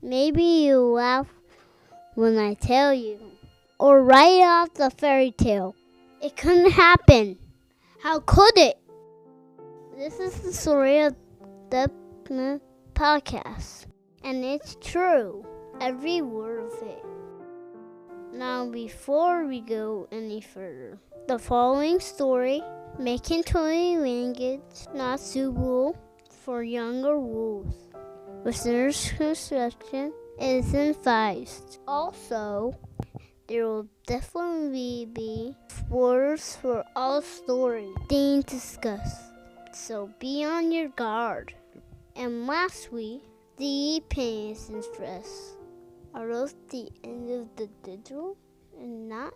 Maybe you'll laugh when I tell you. Or write off the fairy tale. It couldn't happen. How could it? This is the story of the podcast. And it's true. Every word of it. Now, before we go any further, the following story may contain language not suitable for younger wolves. Listeners' discretion is advised. Also, there will definitely be spoilers for all stories being discussed, so be on your guard. And lastly, the pains and stress are those the end of the digital and not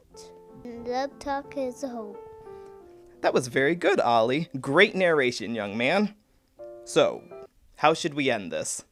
the talk as a whole. That was very good, Ollie. Great narration, young man. So, how should we end this?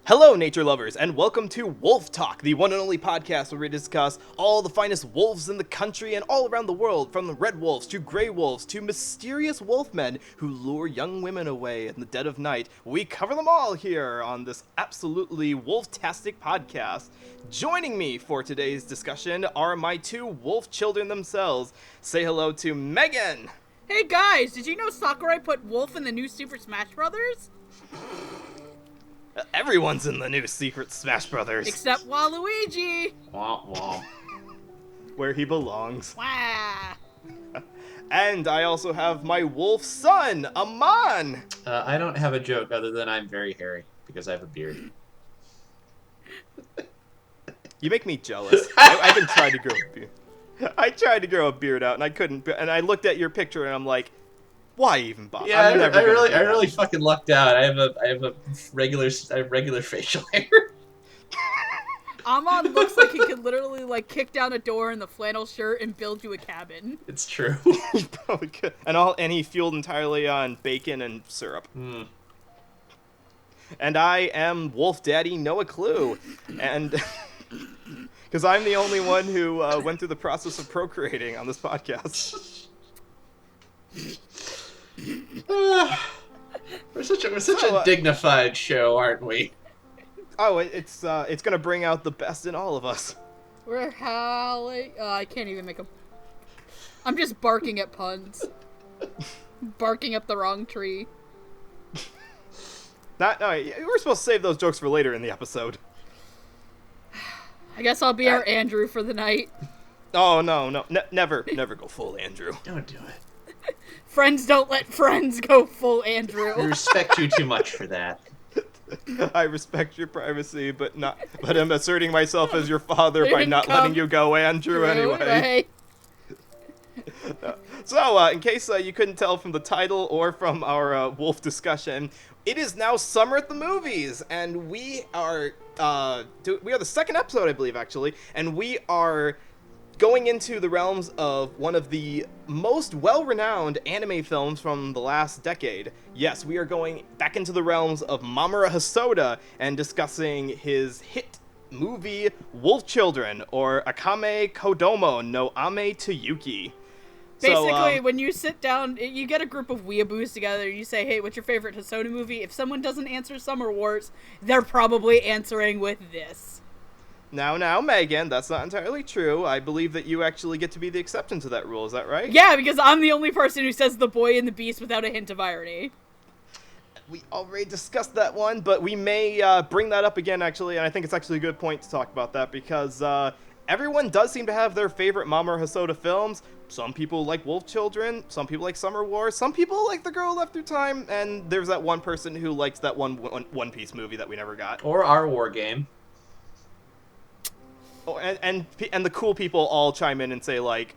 Hello, nature lovers, and welcome to Wolf Talk, the one and only podcast where we discuss all the finest wolves in the country and all around the world, from the red wolves to gray wolves to mysterious wolfmen who lure young women away in the dead of night. We cover them all here on this absolutely wolf-tastic podcast. Joining me for today's discussion are my two wolf children themselves. Say hello to Megan. Hey guys, did you know Sakurai put wolf in the new Super Smash Brothers? Everyone's in the new Secret Smash Brothers. Except Waluigi! Womp womp. Where he belongs. Wah! And I also have my wolf son, Amon! I don't have a joke other than I'm very hairy, because I have a beard. You make me jealous. I've been trying to grow a beard. I tried to grow a beard out, and I couldn't. And I looked at your picture, and I'm like, why even bother? Yeah, I really fucking lucked out. I have a regular facial hair. Amon looks like he could literally kick down a door in the flannel shirt and build you a cabin. It's true. He probably could. And he fueled entirely on bacon and syrup. Mm. And I am Wolf Daddy Noah Clue, and because I'm the only one who went through the process of procreating on this podcast. We're such a dignified show, aren't we? Oh, it's gonna bring out the best in all of us. We're howling. I can't even make a. I'm just barking at puns. Barking up the wrong tree. No, we're supposed to save those jokes for later in the episode. I guess I'll be our Andrew for the night. Oh no, never go full Andrew. Don't do it. Friends don't let friends go full Andrew. I respect you too much for that. I respect your privacy, but I'm asserting myself as your father by not letting you go, Andrew, anyway. Right. So, in case you couldn't tell from the title or from our wolf discussion, it is now summer at the movies, and we are the second episode, I believe, actually, and we are going into the realms of one of the most well-renowned anime films from the last decade. Yes, we are going back into the realms of Mamoru Hosoda and discussing his hit movie Wolf Children, or Akame Kodomo no Ame to Yuki. Basically, when you sit down, you get a group of weeaboos together, you say, hey, what's your favorite Hosoda movie? If someone doesn't answer Summer Wars, they're probably answering with this. Now, Megan, that's not entirely true. I believe that you actually get to be the exception to that rule. Is that right? Yeah, because I'm the only person who says The Boy and the Beast without a hint of irony. We already discussed that one, but we may bring that up again, actually, and I think it's actually a good point to talk about that, because everyone does seem to have their favorite Mamoru Hosoda films. Some people like Wolf Children, some people like Summer Wars, some people like The Girl Who Left Through Time, and there's that one person who likes that One Piece movie that we never got. Or our war game. Oh, and the cool people all chime in and say, like,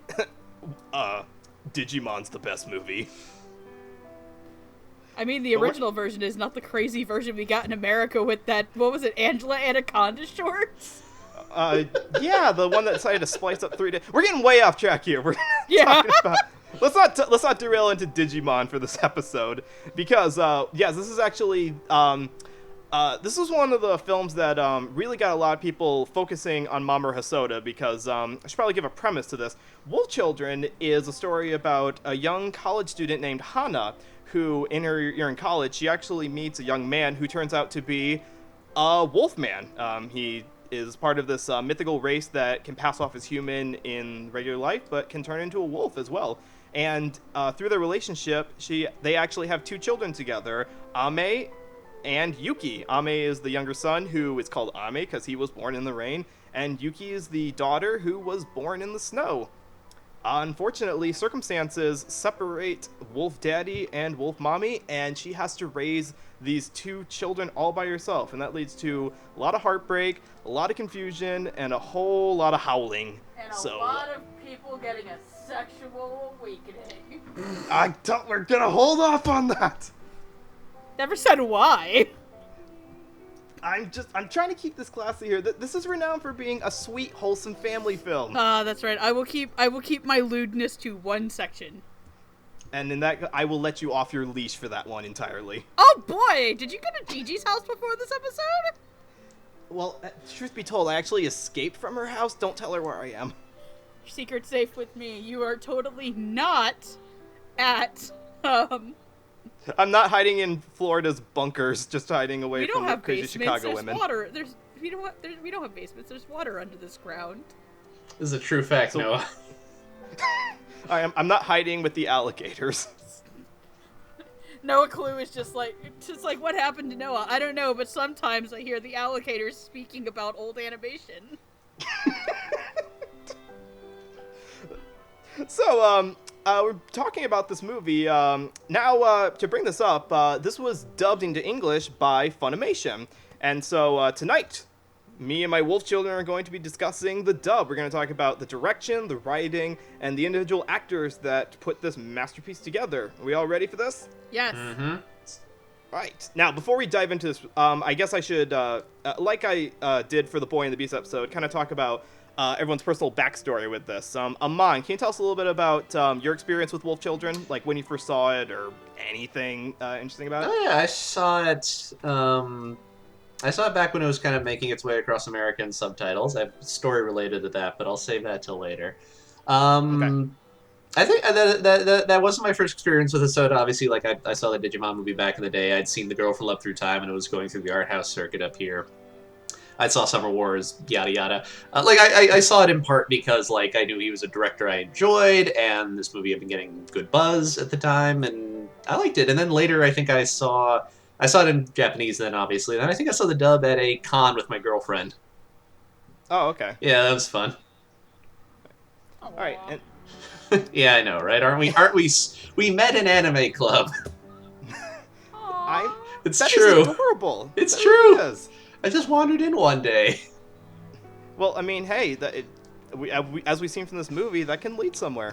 Digimon's the best movie. I mean, the original version is not the crazy version we got in America with that, what was it, Angela Anaconda shorts? Yeah, the one that decided to splice up 3 days. We're getting way off track here. We're let's not derail into Digimon for this episode, because yes, this is actually this is one of the films that really got a lot of people focusing on Mamoru Hosoda, because I should probably give a premise to this. Wolf Children is a story about a young college student named Hana, who in her year in college, she actually meets a young man who turns out to be a wolf man. He is part of this mythical race that can pass off as human in regular life, but can turn into a wolf as well. And through their relationship, they actually have 2 children together, Ame and Yuki. Ame is the younger son, who is called Ame because he was born in the rain, and Yuki is the daughter who was born in the snow. Unfortunately, circumstances separate Wolf Daddy and Wolf Mommy, and she has to raise these 2 children all by herself, and that leads to a lot of heartbreak, a lot of confusion, and a whole lot of howling. And a lot of people getting a sexual awakening. We're gonna hold off on that. Never said why. I'm trying to keep this classy here. This is renowned for being a sweet, wholesome family film. That's right. I will keep my lewdness to one section. And in that, I will let you off your leash for that one entirely. Oh boy, did you go to Gigi's house before this episode? Well, truth be told, I actually escaped from her house. Don't tell her where I am. Your secret's safe with me. You are totally not at, I'm not hiding in Florida's bunkers, just hiding away from the crazy Chicago women. Water. We don't have basements. There's water under this ground. This is a true fact, Noah. I'm not hiding with the alligators. Noah Clue is just like what happened to Noah. I don't know, but sometimes I hear the alligators speaking about old animation. So, we're talking about this movie. Now, to bring this up, this was dubbed into English by Funimation. And so, tonight, me and my wolf children are going to be discussing the dub. We're going to talk about the direction, the writing, and the individual actors that put this masterpiece together. Are we all ready for this? Yes. Mm-hmm. Right. Now, before we dive into this, I guess I should, like I did for the Boy and the Beast episode, kind of talk about everyone's personal backstory with this. Amon, can you tell us a little bit about your experience with Wolf Children? Like when you first saw it or anything interesting about it? Oh yeah, I saw it. I saw it back when it was kind of making its way across American subtitles. I have a story related to that, but I'll save that till later. Okay. I think that wasn't my first experience with Hosoda. Obviously, like I saw the Digimon movie back in the day. I'd seen The Girl for Love Through Time, and it was going through the art house circuit up here. I saw Summer Wars, yada yada. I saw it in part because like I knew he was a director I enjoyed, and this movie had been getting good buzz at the time, and I liked it. And then later, I think I saw it in Japanese. Then obviously, then I think I saw the dub at a con with my girlfriend. Oh, okay. Yeah, that was fun. All right. And yeah, I know, right? Aren't we? We met an anime club. It's that true. Is adorable. It's that true. Really is. I just wandered in one day. Well, I mean, hey, as we've seen from this movie, that can lead somewhere.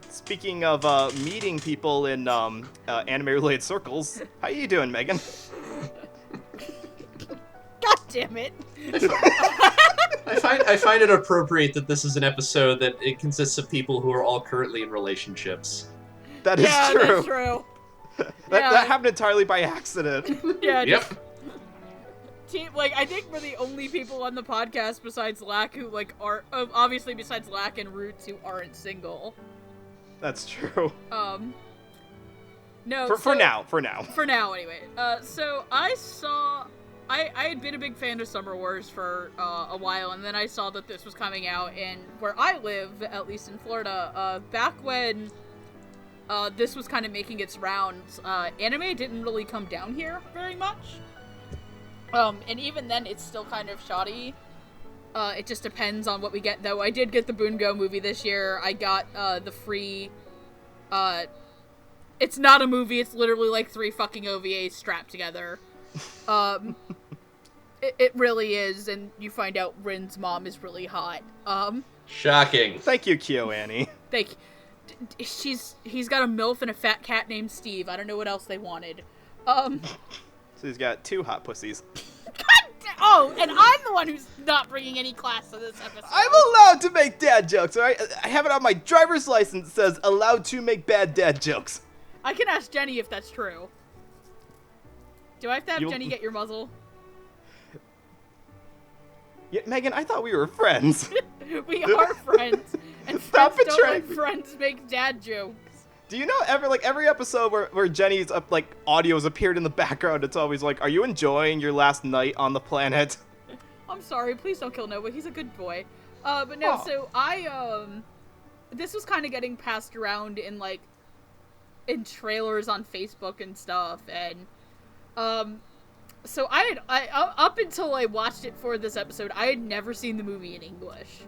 Speaking of meeting people in anime-related circles, how you doing, Megan? God damn it! I find it appropriate that this is an episode that it consists of people who are all currently in relationships. That is true. That's true. That happened entirely by accident. Yeah. Yep. I think we're the only people on the podcast besides Lack who are obviously besides Lack and Roots who aren't single. That's true. No. For now. For now, anyway. So I had been a big fan of Summer Wars for a while, and then I saw that this was coming out, and where I live, at least in Florida, back when this was kind of making its rounds, anime didn't really come down here very much. And even then, it's still kind of shoddy. It just depends on what we get, though. I did get the Bungo movie this year. I got the free... it's not a movie, it's literally like 3 fucking OVAs strapped together. It really is, and you find out Rin's mom is really hot. Shocking. Thank you, KyoAnnie. He's got a MILF and a fat cat named Steve. I don't know what else they wanted. So he's got 2 hot pussies. God, and I'm the one who's not bringing any class to this episode. I'm allowed to make dad jokes, alright? I have it on my driver's license that says allowed to make bad dad jokes. I can ask Jenny if that's true. Do I have to have Jenny get your muzzle? Yeah, Megan, I thought we were friends. We are friends. And Stop friends betraying don't me. let friends make dad jokes. Do you know every episode where Jenny's up, like, audio's appeared in the background, it's always like, are you enjoying your last night on the planet? I'm sorry, please don't kill Noah, he's a good boy. But no, so this was kind of getting passed around in, like, in trailers on Facebook and stuff, and, so I up until I watched it for this episode, I had never seen the movie in English.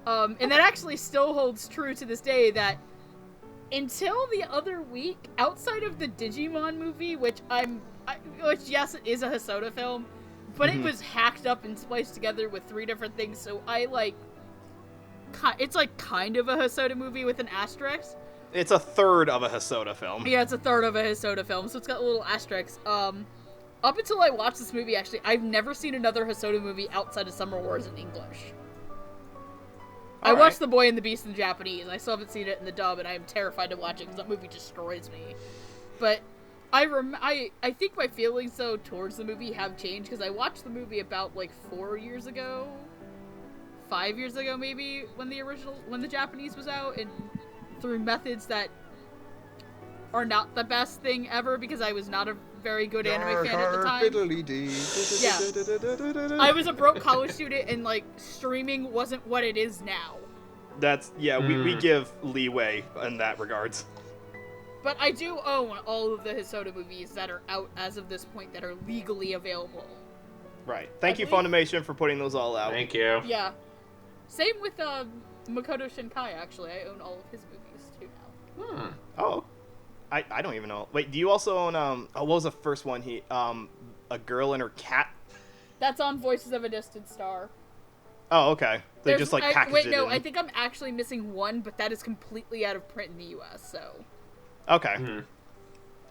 And that actually still holds true to this day, that until the other week, outside of the Digimon movie, which yes, it is a Hosoda film, but it was hacked up and spliced together with 3 different things, so it's like kind of a Hosoda movie with an asterisk. It's a third of a Hosoda film. Yeah, it's a third of a Hosoda film, so it's got a little asterisk. Up until I watched this movie, actually, I've never seen another Hosoda movie outside of Summer Wars in English. I watched The Boy and the Beast in Japanese. I still haven't seen it in the dub, and I am terrified to watch it because that movie destroys me. But I think my feelings, though, towards the movie have changed, because I watched the movie about, like, 4 years ago? 5 years ago, maybe, when the Japanese was out, and through methods that are not the best thing ever, because I was not a very good anime fan at the time. Yeah. I was a broke college student, and, like, streaming wasn't what it is now. We give leeway in that regards. But I do own all of the Hosoda movies that are out as of this point that are legally available. Right. Thank you, Funimation, for putting those all out. Thank you. Yeah. Same with Makoto Shinkai, actually. I own all of his movies, too, now. Oh. I don't even know. Wait, do you also own, what was the first one? A Girl and Her Cat? That's on Voices of a Distant Star. Oh, okay. They just, like, packaged it in. I think I'm actually missing one, but that is completely out of print in the U.S., so... Okay.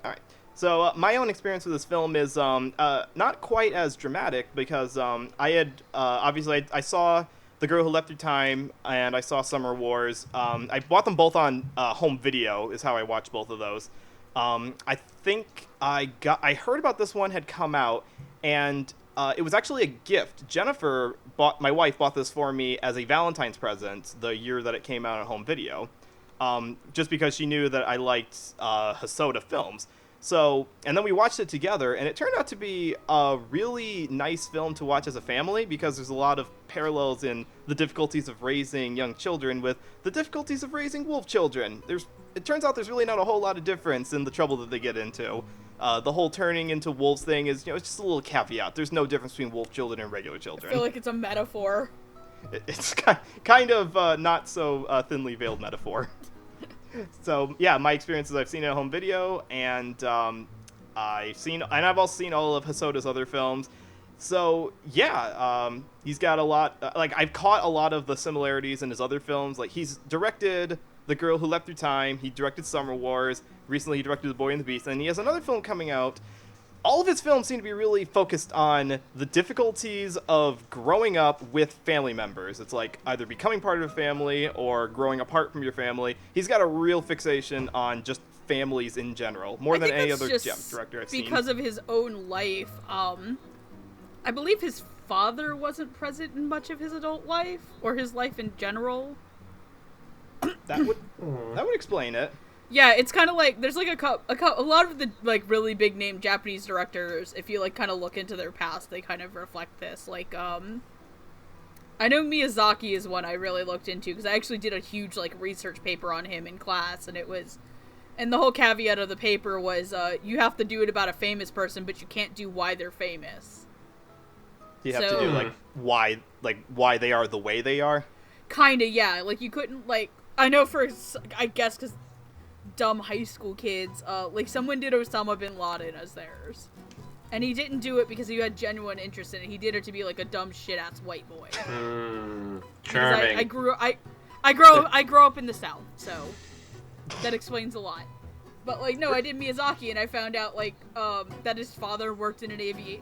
Alright. So, my own experience with this film is, not quite as dramatic, because, I had, obviously, I saw The Girl Who Left Through Time, and I saw Summer Wars. I bought them both on home video, is how I watched both of those. I think I heard about this one had come out, and it was actually a gift. Jennifer, my wife, bought this for me as a Valentine's present the year that it came out on home video, just because she knew that I liked Hosoda films. So, and then we watched it together, and it turned out to be a really nice film to watch as a family, because there's a lot of parallels in the difficulties of raising young children with the difficulties of raising wolf children. It turns out there's really not a whole lot of difference in the trouble that they get into. The whole turning into wolves thing is, it's just a little caveat. There's no difference between wolf children and regular children. I feel like it's a metaphor. It's kind of not so thinly veiled metaphor. So yeah, my experience is I've seen it at home video, and I've also seen all of Hosoda's other films. So yeah, he's got a lot. I've caught a lot of the similarities in his other films. Like, he's directed The Girl Who Left Through Time. He directed Summer Wars. Recently, he directed The Boy and the Beast, and he has another film coming out. All of his films seem to be really focused on the difficulties of growing up with family members. It's like either becoming part of a family or growing apart from your family. He's got a real fixation on just families in general, more than any other director I've seen. Because of his own life, I believe his father wasn't present in much of his adult life, or his life in general. That would explain it. Yeah, it's kind of like, there's like a lot of the, like, really big name Japanese directors, if you, like, kind of look into their past, they kind of reflect this. Like, I know Miyazaki is one I really looked into, because I actually did a huge, like, research paper on him in class, and the whole caveat of the paper was, you have to do it about a famous person, but you can't do why they're famous. You have to do, why they are the way they are? Kinda, yeah. Like, you couldn't, like, I know I guess, because dumb high school kids, like, someone did Osama bin Laden as theirs. And he didn't do it because he had genuine interest in it. He did it to be, like, a dumb shit-ass white boy. Charming. I grew up in the South, so that explains a lot. But, like, no, I did Miyazaki, and I found out, like, that his father worked in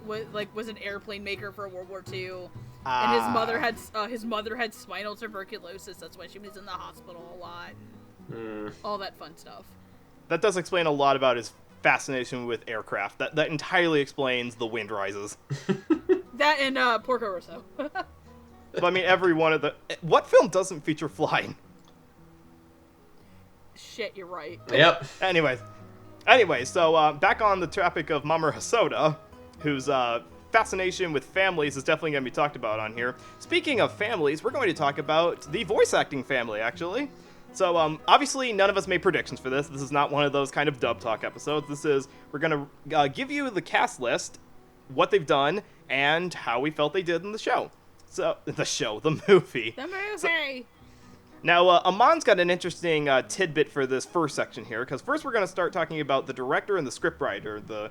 was an airplane maker for World War II. And his mother had spinal tuberculosis. That's why she was in the hospital a lot. All that fun stuff. That does explain a lot about his fascination with aircraft. That entirely explains The Wind Rises. That and Porco Rosso. But I mean, every one of the... What film doesn't feature flying? Shit, you're right. Yep. Anyway, so back on the topic of Mamoru Hosoda, whose fascination with families is definitely going to be talked about on here. Speaking of families, we're going to talk about the voice acting family, actually. So, obviously, none of us made predictions for this. This is not one of those kind of dub talk episodes. We're going to give you the cast list, what they've done, and how we felt they did in the show. So, the movie. The movie! Now, Amon's got an interesting tidbit for this first section here, because first we're going to start talking about the director and the scriptwriter, the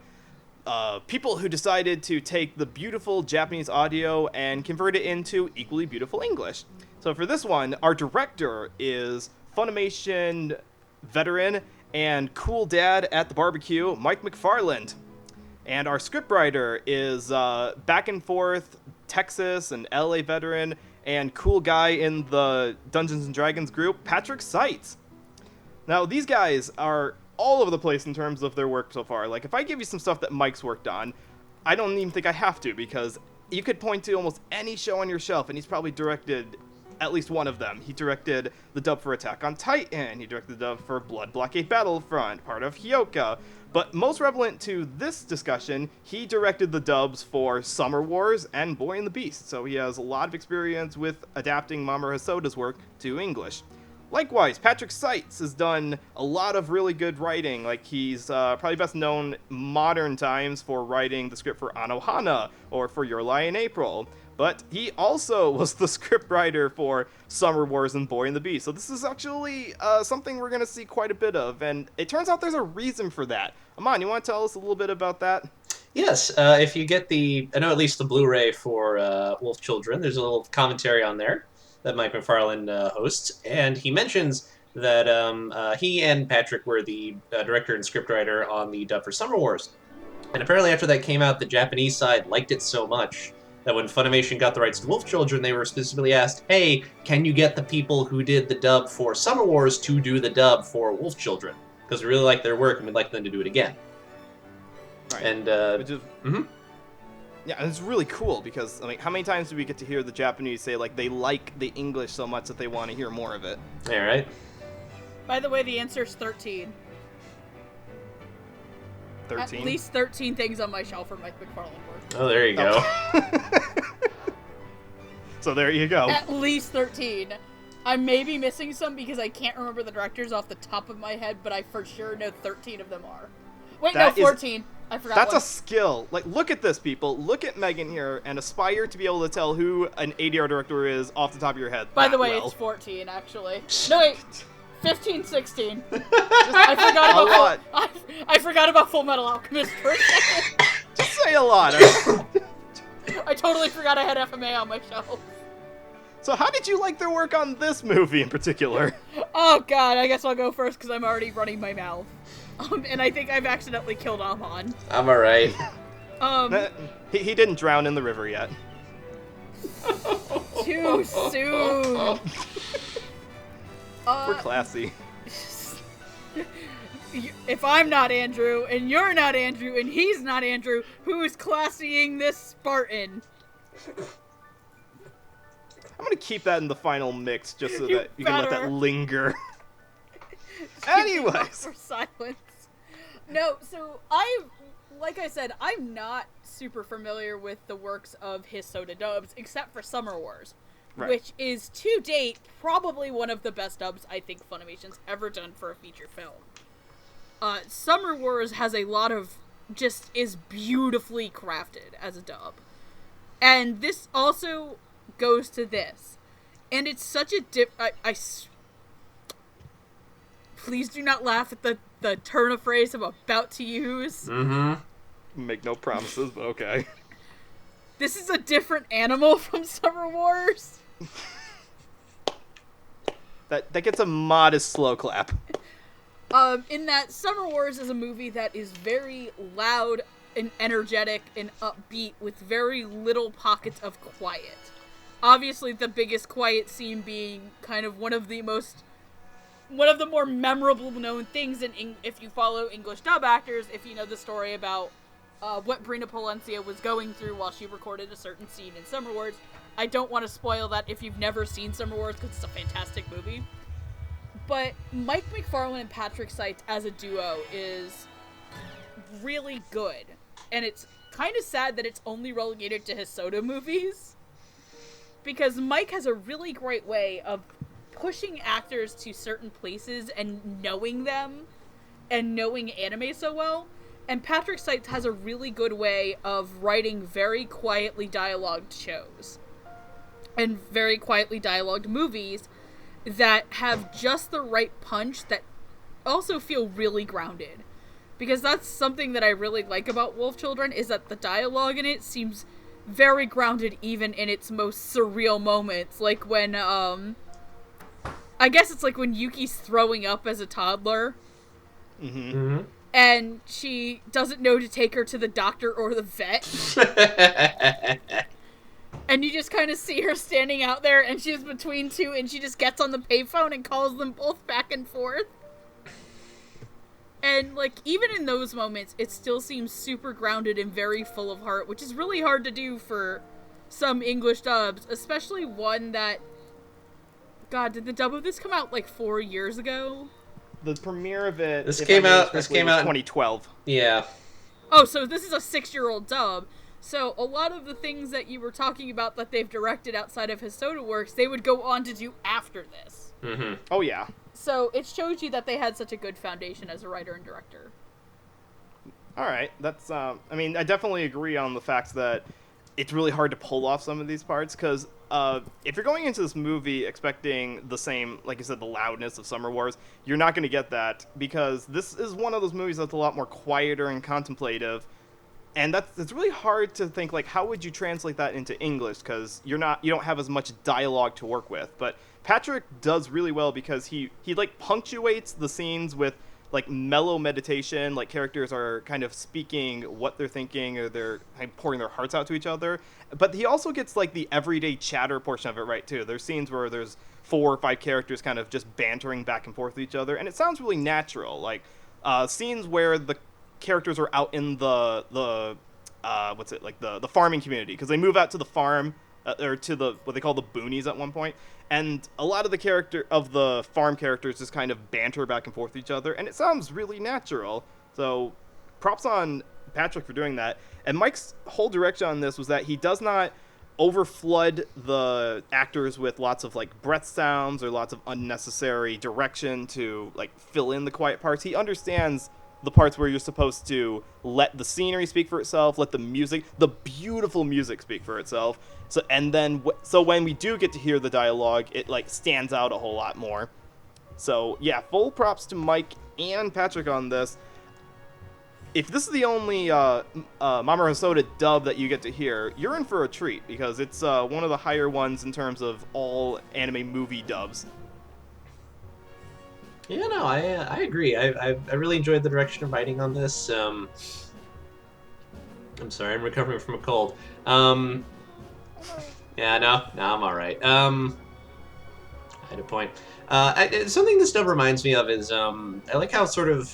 people who decided to take the beautiful Japanese audio and convert it into equally beautiful English. So for this one, our director is Funimation veteran and cool dad at the barbecue, Mike McFarland. And our scriptwriter is back and forth Texas and LA veteran and cool guy in the Dungeons & Dragons group, Patrick Seitz. Now, these guys are all over the place in terms of their work so far. Like, if I give you some stuff that Mike's worked on, I don't even think I have to, because you could point to almost any show on your shelf, and he's probably directed at least one of them. He directed the dub for Attack on Titan. He directed the dub for Blood Blockade Battlefront, part of Hyoka. But most relevant to this discussion, he directed the dubs for Summer Wars and Boy and the Beast, so he has a lot of experience with adapting Mamoru Hosoda's work to English. Likewise, Patrick Seitz has done a lot of really good writing. Like, he's probably best known modern times for writing the script for Anohana or for Your Lie in April. But he also was the scriptwriter for Summer Wars and Boy and the Beast. So this is actually something we're going to see quite a bit of. And it turns out there's a reason for that. Amon, you want to tell us a little bit about that? Yes, if you get I know at least the Blu-ray for Wolf Children, there's a little commentary on there that Mike McFarland hosts, and he mentions that he and Patrick were the director and scriptwriter on the dub for Summer Wars. And apparently after that came out, the Japanese side liked it so much that when Funimation got the rights to Wolf Children, they were specifically asked, hey, can you get the people who did the dub for Summer Wars to do the dub for Wolf Children? Because we really like their work and we'd like them to do it again. Right. And, Yeah, and it's really cool because, I mean, how many times do we get to hear the Japanese say, like, they like the English so much that they want to hear more of it? Yeah, right? By the way, the answer's 13. 13? At least 13 things on my shelf are Mike McFarland work. Oh, there you go. So there you go. At least 13. I may be missing some because I can't remember the directors off the top of my head, but I for sure know 13 of them are. Wait, That no, 14. I forgot That's one. a skill. Like, look at this, people. Look at Megan here and aspire to be able to tell who an ADR director is off the top of your head. By the way, well. it's 14, actually. No, wait. 15, 16. I forgot about A lot. I forgot about Full Metal Alchemist for a second. Just say a lot. I totally forgot I had FMA on my shelf. So how did you like their work on this movie in particular? Oh god, I guess I'll go first because I'm already running my mouth. And I think I've accidentally killed Amon. I'm alright. He didn't drown in the river yet. Too soon. We're classy. If I'm not Andrew, and you're not Andrew, and he's not Andrew, who's classying this Spartan? I'm gonna keep that in the final mix just so You that you can let better. that linger. Anyways. For silence. No, so like I said, I'm not super familiar with the works of Hosoda dubs, except for Summer Wars, Right. which is, to date, probably one of the best dubs I think Funimation's ever done for a feature film. Summer Wars has a lot of, just is beautifully crafted as a dub. And this also goes to this. And it's such a please do not laugh at the turn of phrase I'm about to use. Mm-hmm. Make no promises, but okay. This is a different animal from Summer Wars. That gets a modest slow clap. In that Summer Wars is a movie that is very loud and energetic and upbeat with very little pockets of quiet. Obviously, the biggest quiet scene being kind of one of the more memorable known things if you follow English dub actors, if you know the story about what Brina Palencia was going through while she recorded a certain scene in Summer Wars. I don't want to spoil that if you've never seen Summer Wars, because it's a fantastic movie. But Mike McFarlane and Patrick Seitz as a duo is really good. And it's kind of sad that it's only relegated to Hosoda movies. Because Mike has a really great way of pushing actors to certain places and knowing them and knowing anime so well. And Patrick Seitz has a really good way of writing very quietly dialogued shows and very quietly dialogued movies that have just the right punch that also feel really grounded. Because that's something that I really like about Wolf Children, is that the dialogue in it seems very grounded even in its most surreal moments. Like when, I guess it's like when Yuki's throwing up as a toddler. Mm-hmm. Mm-hmm. And she doesn't know to take her to the doctor or the vet. And you just kind of see her standing out there, and she's between two, and she just gets on the payphone and calls them both back and forth. And, like, even in those moments, it still seems super grounded and very full of heart, which is really hard to do for some English dubs, especially one that... God, did the dub of this come out, like, 4 years ago? The premiere of it... This came out in 2012. Yeah. Oh, so this is a 6-year-old dub. So a lot of the things that you were talking about that they've directed outside of Hosoda works, they would go on to do after this. Mm-hmm. Oh, yeah. So it shows you that they had such a good foundation as a writer and director. All right. That's, I mean, I definitely agree on the fact that it's really hard to pull off some of these parts, because if you're going into this movie expecting the same, like you said, the loudness of Summer Wars, you're not going to get that, because this is one of those movies that's a lot more quieter and contemplative. And it's really hard to think, like, how would you translate that into English, because you don't have as much dialogue to work with. But Patrick does really well, because he like punctuates the scenes with like mellow meditation, like characters are kind of speaking what they're thinking, or they're kind of pouring their hearts out to each other. But he also gets like the everyday chatter portion of it right too. There's scenes where there's 4 or 5 characters kind of just bantering back and forth with each other, and it sounds really natural. Like scenes where the characters are out in the farming community, because they move out to the farm or to the what they call the boonies at one point, and a lot of the farm characters just kind of banter back and forth with each other, and it sounds really natural. So props on Patrick for doing that. And Mike's whole direction on this was that he does not overflood the actors with lots of like breath sounds or lots of unnecessary direction to like fill in the quiet parts. He understands the parts where you're supposed to let the scenery speak for itself, let the beautiful music speak for itself. So when we do get to hear the dialogue, it like stands out a whole lot more. So yeah, full props to Mike and Patrick on this. If this is the only Mamoru Hosoda dub that you get to hear, you're in for a treat, because it's one of the higher ones in terms of all anime movie dubs. Yeah, no, I agree. I really enjoyed the direction of writing on this. I'm sorry, I'm recovering from a cold. Yeah, no, I'm all right. I had a point. Something this dub reminds me of is I like how sort of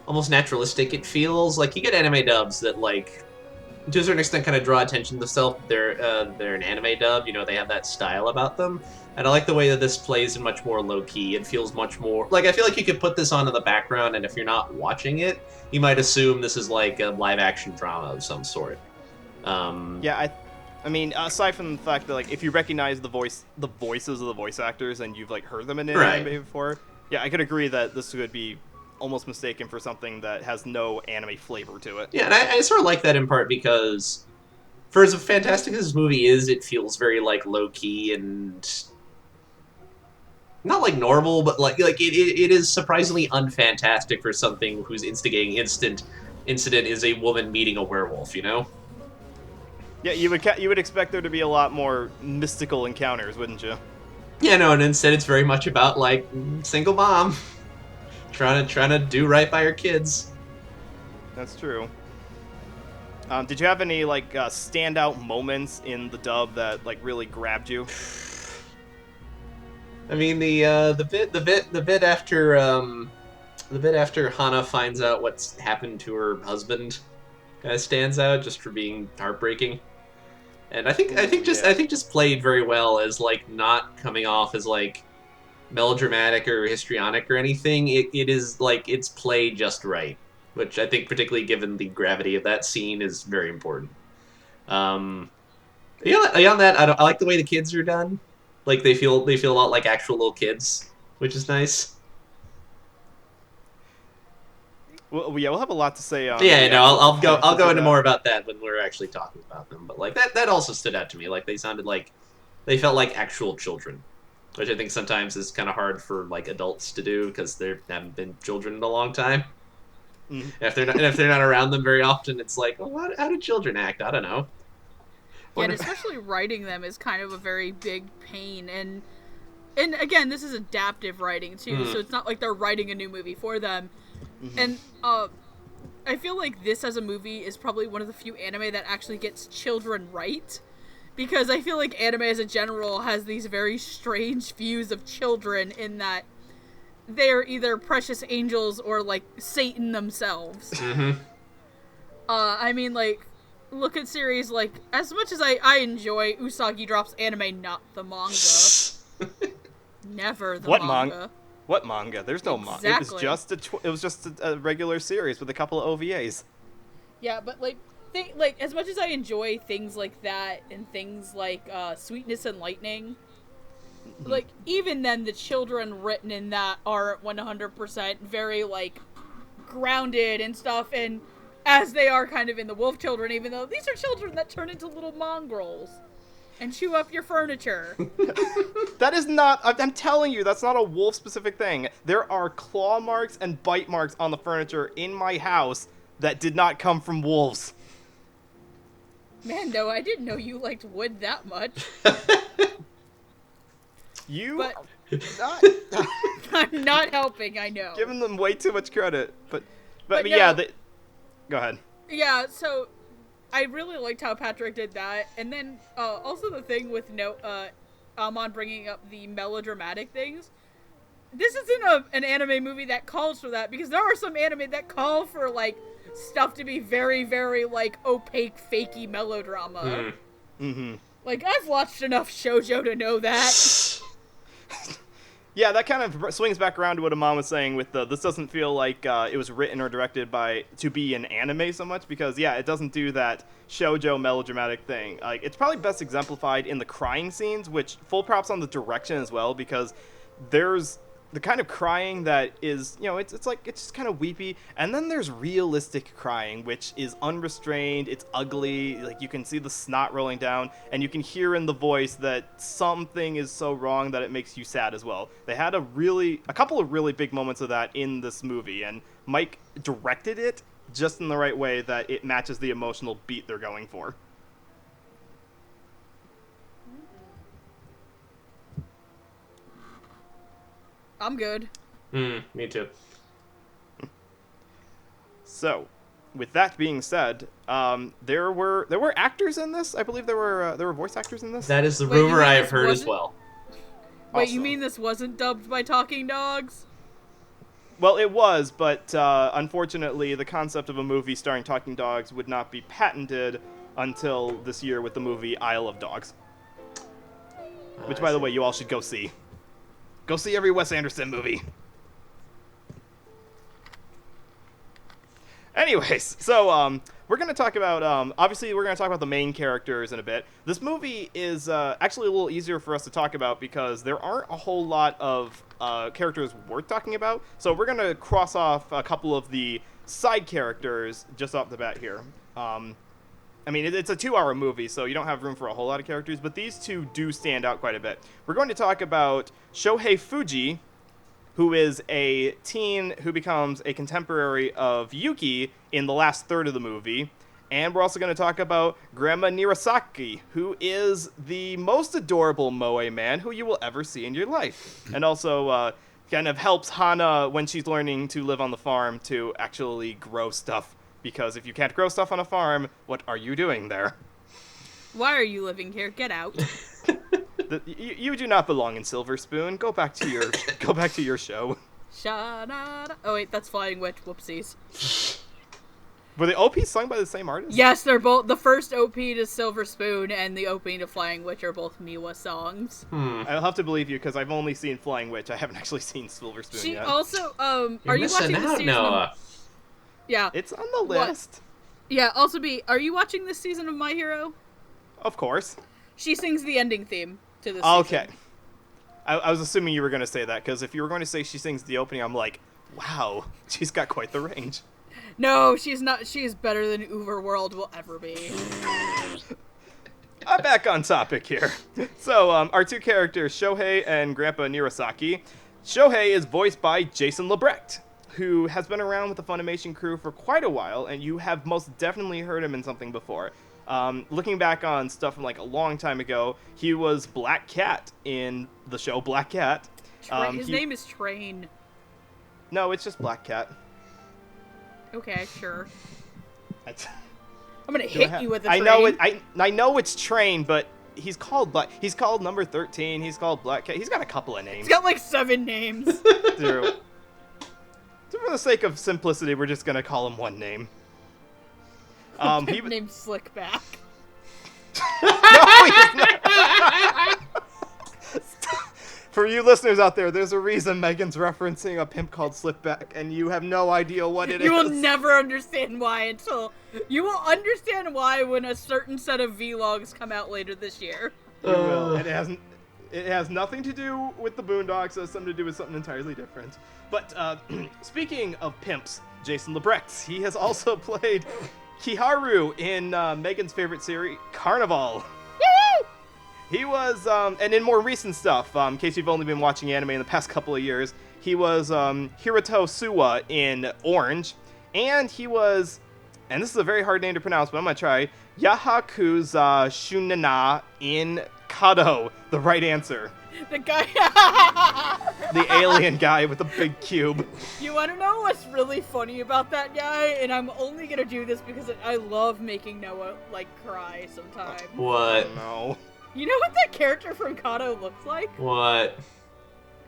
almost naturalistic it feels. Like you get anime dubs that like, to a certain extent, kind of draw attention to themselves. They're an anime dub, you know, they have that style about them. And I like the way that this plays in much more low-key. It feels much more... Like, I feel like you could put this on in the background, and if you're not watching it, you might assume this is like a live-action drama of some sort. Yeah, I mean, aside from the fact that, like, if you recognize the voices of the voice actors and you've, like, heard them in anime before, yeah, I could agree that this would be almost mistaken for something that has no anime flavor to it. Yeah, and I sort of like that in part because, for as fantastic as this movie is, it feels very, like, low-key and... Not like normal, but like it is surprisingly unfantastic for something whose instigating incident is a woman meeting a werewolf, you know? Yeah, you would expect there to be a lot more mystical encounters, wouldn't you? Yeah, no, and instead it's very much about like single mom trying to do right by her kids. That's true. Did you have any like standout moments in the dub that like really grabbed you? I mean, the bit after Hana finds out what's happened to her husband kind of stands out just for being heartbreaking. And I think just played very well as like not coming off as like melodramatic or histrionic or anything. It is like it's played just right, which I think particularly given the gravity of that scene is very important. Beyond that, I like the way the kids are done. Like they feel a lot like actual little kids, which is nice. Well, yeah, we'll have a lot to say. I'll go into more about that when we're actually talking about them. But like that also stood out to me. Like they sounded like they felt like actual children, which I think sometimes is kind of hard for like adults to do because they haven't been children in a long time. Mm. If they're not around them very often, it's like, oh, how do children act? I don't know. Yeah, and especially writing them is kind of a very big pain, and again, this is adaptive writing too, so it's not like they're writing a new movie for them. Mm-hmm. And I feel like this as a movie is probably one of the few anime that actually gets children right, because I feel like anime as a general has these very strange views of children in that they're either precious angels or like Satan themselves. Mm-hmm. I mean, like, look at series like, as much as I enjoy Usagi Drops anime, not the manga. Never the manga. What manga? There's no manga. It was just a regular series with a couple of OVAs. Yeah, but like as much as I enjoy things like that and things like Sweetness and Lightning, like even then the children written in that are 100% very like grounded and stuff, and as they are kind of in the Wolf Children, even though these are children that turn into little mongrels and chew up your furniture. That is not... I'm telling you, that's not a wolf-specific thing. There are claw marks and bite marks on the furniture in my house that did not come from wolves. Man, no, I didn't know you liked wood that much. I'm not helping, I know. Giving them way too much credit. But no. Yeah, go ahead. Yeah, so I really liked how Patrick did that, and then also the thing with Amon bringing up the melodramatic things. This isn't an anime movie that calls for that, because there are some anime that call for like stuff to be very, very like opaque, fakey melodrama. Mm-hmm. Like I've watched enough shoujo to know that. Yeah, that kind of swings back around to what Amon was saying with this doesn't feel like it was written or directed to be an anime so much, because, yeah, it doesn't do that shoujo melodramatic thing. Like, it's probably best exemplified in the crying scenes, which full props on the direction as well, because there's the kind of crying that is, it's just kind of weepy, and then there's realistic crying, which is unrestrained, it's ugly, like you can see the snot rolling down, and you can hear in the voice that something is so wrong that it makes you sad as well. They had a couple of really big moments of that in this movie, and Mike directed it just in the right way that it matches the emotional beat they're going for. I'm good. Me too. So, with that being said, there were actors in this. I believe there were voice actors in this. That is the rumor I have heard as well. Wait, Awesome. You mean this wasn't dubbed by talking dogs? Well, it was, but unfortunately, the concept of a movie starring talking dogs would not be patented until this year with the movie Isle of Dogs, which, by the way, you all should go see. Go see every Wes Anderson movie. Anyways, so we're going to talk about, obviously we're going to talk about the main characters in a bit. This movie is actually a little easier for us to talk about because there aren't a whole lot of characters worth talking about. So we're going to cross off a couple of the side characters just off the bat here. I mean, it's a 2-hour movie, so you don't have room for a whole lot of characters, but these two do stand out quite a bit. We're going to talk about Shohei Fuji, who is a teen who becomes a contemporary of Yuki in the last third of the movie. And we're also going to talk about Grandma Nirasaki, who is the most adorable moe man who you will ever see in your life. And also kind of helps Hana when she's learning to live on the farm to actually grow stuff. Because if you can't grow stuff on a farm, what are you doing there? Why are you living here? Get out. You do not belong in Silver Spoon. Go back to your show. Sha-na-na. Oh wait, that's Flying Witch. Whoopsies. Were the OPs sung by the same artist? Yes, they're both. The first OP to Silver Spoon and the OP to Flying Witch are both Miwa songs. I'll have to believe you because I've only seen Flying Witch. I haven't actually seen Silver Spoon She yet. also, You're are you watching missing the out, season Noah. Yeah. It's on the list. Yeah, also are you watching this season of My Hero? Of course. She sings the ending theme to this Okay. season. I was assuming you were going to say that, because if you were going to say she sings the opening, I'm like, wow, she's got quite the range. No, she's not. She is better than Uberworld will ever be. I'm back on topic here. So, our two characters, Shohei and Grandpa Nirasaki. Shohei is voiced by Jason Lebrecht, who has been around with the Funimation crew for quite a while, and you have most definitely heard him in something before. Looking back on stuff from like a long time ago, he was Black Cat in the show Black Cat. His name is Train. No, it's just Black Cat. Okay, sure. I'm gonna hit you with a train. I know it's Train, but he's called number 13. He's called Black Cat. He's got a couple of names. He's got like 7 names. True. So for the sake of simplicity, we're just gonna call him one name. He named Slickback. No, he's not. For you listeners out there, there's a reason Megan's referencing a pimp called Slickback, and you have no idea what it is. You will never understand why you will understand why when a certain set of vlogs come out later this year. You will. It has nothing to do with the Boondocks. It has something to do with something entirely different. But speaking of pimps, Jason Lebrecht, he has also played Kiharu in Megan's favorite series, Carnival. He was, and in more recent stuff, in case you've only been watching anime in the past couple of years, he was Hiroto Suwa in Orange, and he was, and this is a very hard name to pronounce, but I'm going to try, Yahakuza Shunana in Kado, the right answer. The guy... The alien guy with the big cube. You want to know what's really funny about that guy? And I'm only going to do this because I love making Noah, like, cry sometimes. What? No. You know what that character from Kato looks like? What?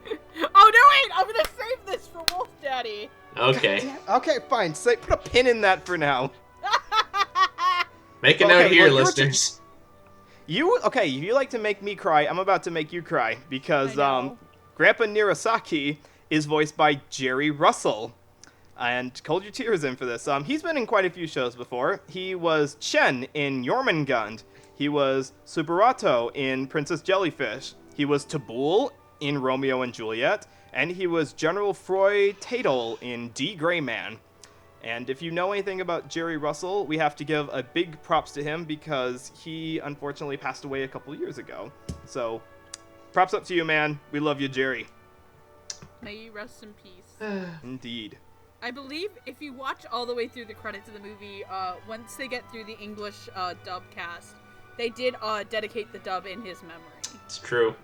Oh, no, wait! I'm gonna save this for Wolf Daddy! Okay. Okay, fine. Put a pin in that for now. Make a note here, well, listeners. You like to make me cry. I'm about to make you cry because I know. Grandpa Nirasaki is voiced by Jerry Russell. And hold your tears in for this. He's been in quite a few shows before. He was Chen in Jormungand. He was Subarato in Princess Jellyfish. He was Tabul in Romeo and Juliet. And he was General Froy Tatel in D. Gray Man. And if you know anything about Jerry Russell, we have to give a big props to him because he unfortunately passed away a couple years ago. So, props up to you, man. We love you, Jerry. May you rest in peace. Indeed. I believe if you watch all the way through the credits of the movie, once they get through the English dub cast, they did dedicate the dub in his memory. It's true.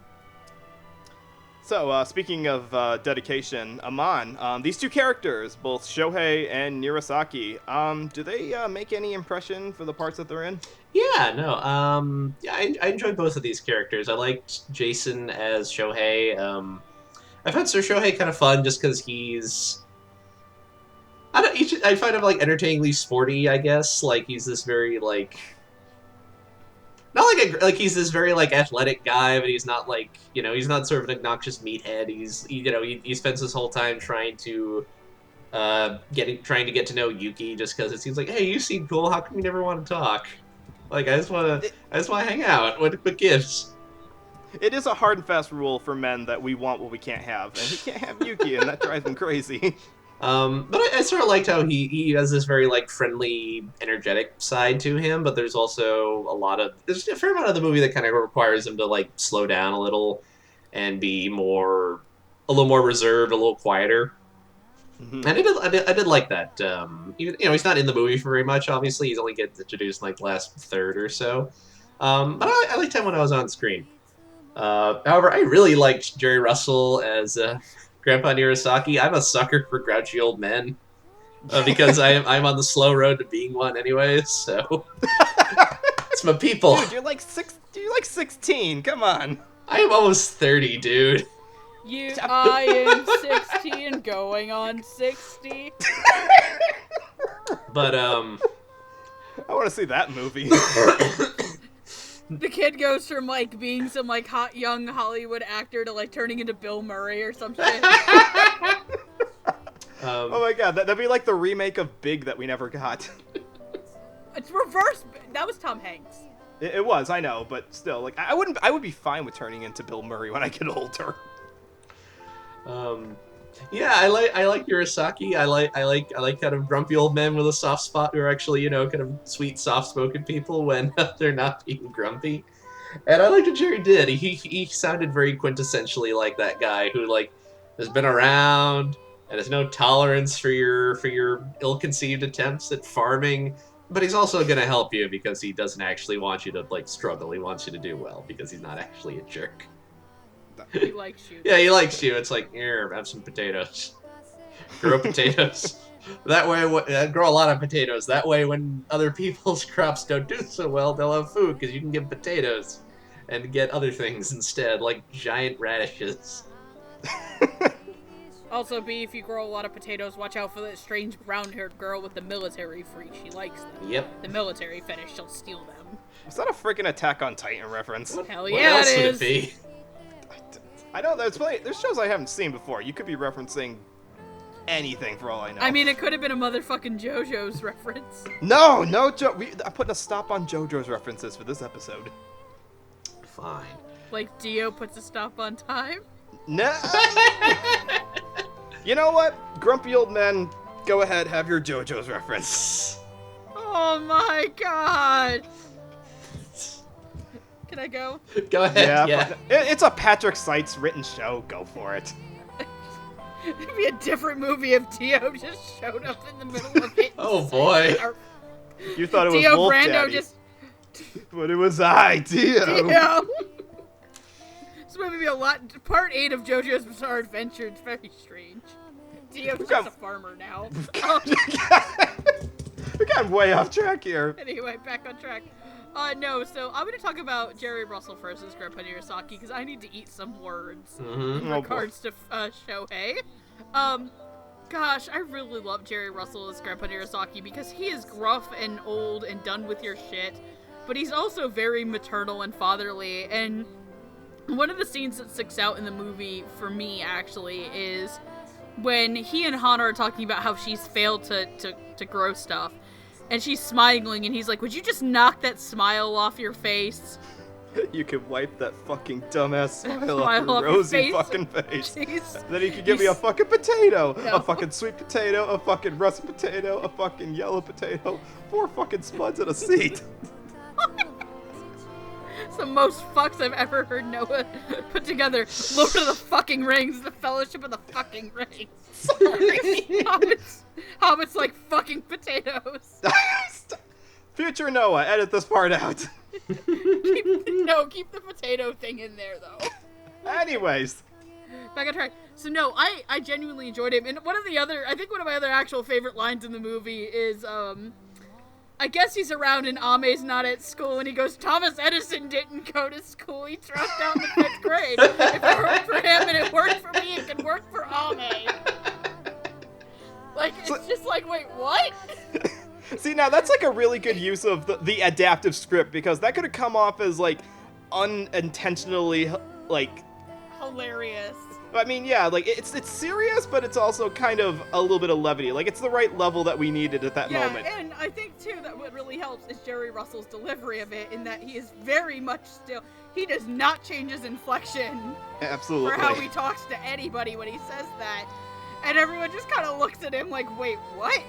So, speaking of dedication, Amon, these two characters, both Shohei and Nirasaki, do they make any impression for the parts that they're in? Yeah, no, yeah, I enjoyed both of these characters. I liked Jason as Shohei. I found Sir Shohei kind of fun just because he's... I find him, like, entertainingly sporty, I guess. Like, he's this very, like... Not like he's this very, like, athletic guy, but he's not, like, you know, he's not sort of an obnoxious meathead. He spends his whole time trying to get to know Yuki just because it seems like, hey, you seem cool, how come you never want to talk? Like, I just want to hang out. What gives? It is a hard and fast rule for men that we want what we can't have, and he can't have Yuki, and that drives him crazy. But I sort of liked how he has this very, like, friendly, energetic side to him, but there's also there's a fair amount of the movie that kind of requires him to, like, slow down a little and be a little more reserved, a little quieter. Mm-hmm. And I did like that. He's not in the movie for very much, obviously. He's only gets introduced in, like, the last third or so. But I liked him when I was on screen. However, I really liked Jerry Russell as Grandpa Nirasaki, I'm a sucker for grouchy old men. Because I'm on the slow road to being one anyways, so... It's my people. Dude, you're like 16. Come on. I am almost 30, dude. I am 16, going on 60. But, I want to see that movie. The kid goes from, like, being some, like, hot young Hollywood actor to, like, turning into Bill Murray or some shit. Oh my god, that'd be like the remake of Big that we never got. It's reverse. That was Tom Hanks. It was, I know, but still, like, I would be fine with turning into Bill Murray when I get older. Yeah, I like Nirasaki. I like kind of grumpy old men with a soft spot who are actually, you know, kind of sweet, soft-spoken people when they're not being grumpy. And I liked what Jerry did. He sounded very quintessentially like that guy who, like, has been around and has no tolerance for your ill-conceived attempts at farming. But he's also going to help you because he doesn't actually want you to, like, struggle. He wants you to do well because he's not actually a jerk. He likes you. Yeah, he likes you. It's like, here, have some potatoes. Grow potatoes. That way, grow a lot of potatoes. That way, when other people's crops don't do so well, they'll have food because you can get potatoes and get other things instead, like giant radishes. Also, B, if you grow a lot of potatoes, watch out for that strange brown-haired girl with the military freak. She likes them. Yep. The military fetish, she'll steal them. Is that a freaking Attack on Titan reference? Hell What yeah, else it would is. it be? I know, there's shows I haven't seen before. You could be referencing anything for all I know. I mean, it could have been a motherfucking JoJo's reference. No, I'm putting a stop on JoJo's references for this episode. Fine. Like Dio puts a stop on time. No. You know what? Grumpy old men, go ahead, have your JoJo's reference. Oh my god. Can I go? Go ahead. Yeah. It's a Patrick Seitz written show. Go for it. It'd be a different movie if Dio just showed up in the middle of it. Oh boy. You thought it was Dio Wolf Brando Daddy. just... But it was I, Dio. Dio! This movie would be a lot... Part 8 of JoJo's Bizarre Adventure. It's very strange. Dio's just a farmer now. We got way off track here. Anyway, back on track. No, so I'm going to talk about Jerry Russell versus Grandpa Nirasaki because I need to eat some words in regards to Shohei. Gosh, I really love Jerry Russell as Grandpa Nirasaki because he is gruff and old and done with your shit, but he's also very maternal and fatherly, and one of the scenes that sticks out in the movie for me, actually, is when he and Hana are talking about how she's failed to grow stuff. And she's smiling, and he's like, would you just knock that smile off your face? You could wipe that fucking dumbass smile off Smile your off your rosy face. fucking face. Jeez. Then he could give me a fucking potato. No. A fucking sweet potato, a fucking russet potato, a fucking yellow potato, 4 fucking spuds and a seat. It's the most fucks I've ever heard Noah put together. Lord of the fucking Rings, the Fellowship of the fucking Rings. Hobbits like fucking potatoes. Future Noah, edit this part out. Keep the potato thing in there, though. Anyways. Back on track. So no, I genuinely enjoyed him. And one of my other actual favorite lines in the movie is, I guess he's around and Ame's not at school, and he goes, Thomas Edison didn't go to school, he dropped out in the 5th grade. If it worked for him and it worked for me, it can work for Ame. Like, it's just like, wait, what? See, now that's like a really good use of the adaptive script, because that could have come off as like unintentionally like Hilarious. I mean, yeah, like it's serious, but it's also kind of a little bit of levity. Like it's the right level that we needed at that moment. Yeah, and I think too that what really helps is Jerry Russell's delivery of it, in that he is very much still, he does not change his inflection Absolutely. for how he talks to anybody when he says that. And everyone just kind of looks at him like, wait, what?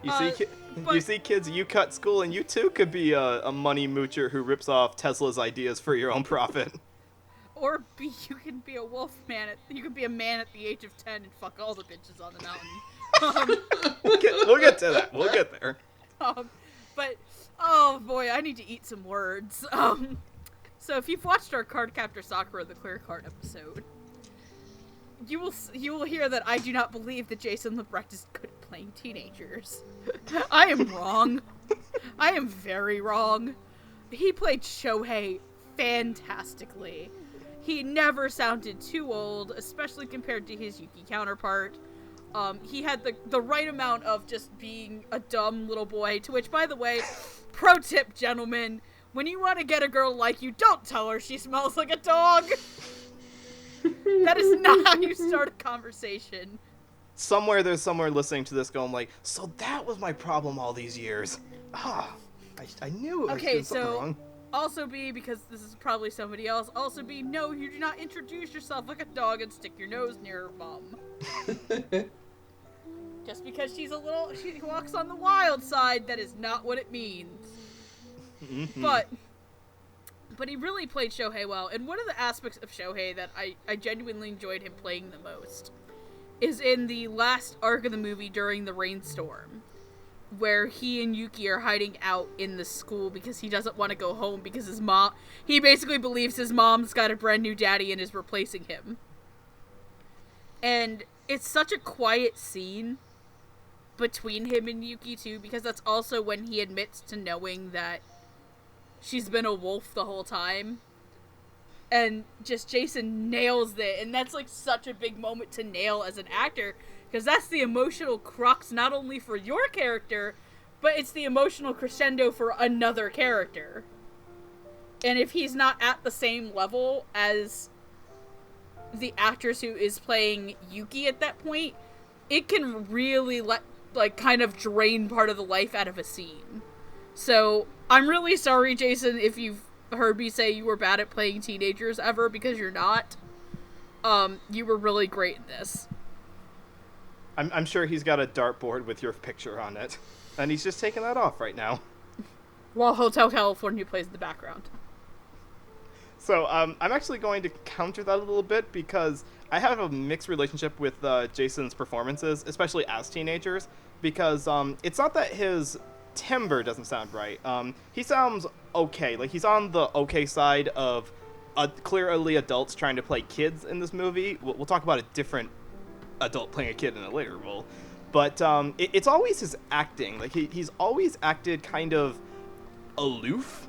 You see, kids, you cut school and you too could be a money moocher who rips off Tesla's ideas for your own profit. Or you can be a wolf man. You can be a man at the age of 10 and fuck all the bitches on the mountain. We'll get to that. We'll get there. But, oh boy, I need to eat some words. So if you've watched our Cardcaptor Sakura the Clear Card episode, you will hear that I do not believe that Jason Lebrecht is good at playing teenagers. I am wrong. I am very wrong. He played Shohei fantastically. He never sounded too old, especially compared to his Yuki counterpart. He had the right amount of just being a dumb little boy, to which, by the way, pro tip, gentlemen, when you want to get a girl like you, don't tell her she smells like a dog. That is not how you start a conversation. There's someone listening to this going like, so that was my problem all these years. I knew it was doing something wrong. Also B, because this is probably somebody else, also B, no, you do not introduce yourself like a dog and stick your nose near her bum. Just because she walks on the wild side, that is not what it means. Mm-hmm. But he really played Shohei well, and one of the aspects of Shohei that I genuinely enjoyed him playing the most is in the last arc of the movie during the rainstorm, where he and Yuki are hiding out in the school because he doesn't want to go home because he basically believes his mom's got a brand new daddy and is replacing him. And it's such a quiet scene between him and Yuki too, because that's also when he admits to knowing that she's been a wolf the whole time. And just Jason nails it, and that's like such a big moment to nail as an actor, because that's the emotional crux not only for your character, but it's the emotional crescendo for another character. And if he's not at the same level as the actress who is playing Yuki at that point, it can really kind of drain part of the life out of a scene. So, I'm really sorry, Jason, if you've heard me say you were bad at playing teenagers ever, because you're not. You were really great in this. I'm sure he's got a dartboard with your picture on it, and he's just taking that off right now. While Hotel California plays in the background. So, I'm actually going to counter that a little bit, because I have a mixed relationship with Jason's performances, especially as teenagers, because it's not that his timbre doesn't sound right. He sounds okay. Like, he's on the okay side of clearly adults trying to play kids in this movie. We'll talk about a different adult playing a kid in a later role. But it's always his acting. Like, he's always acted kind of aloof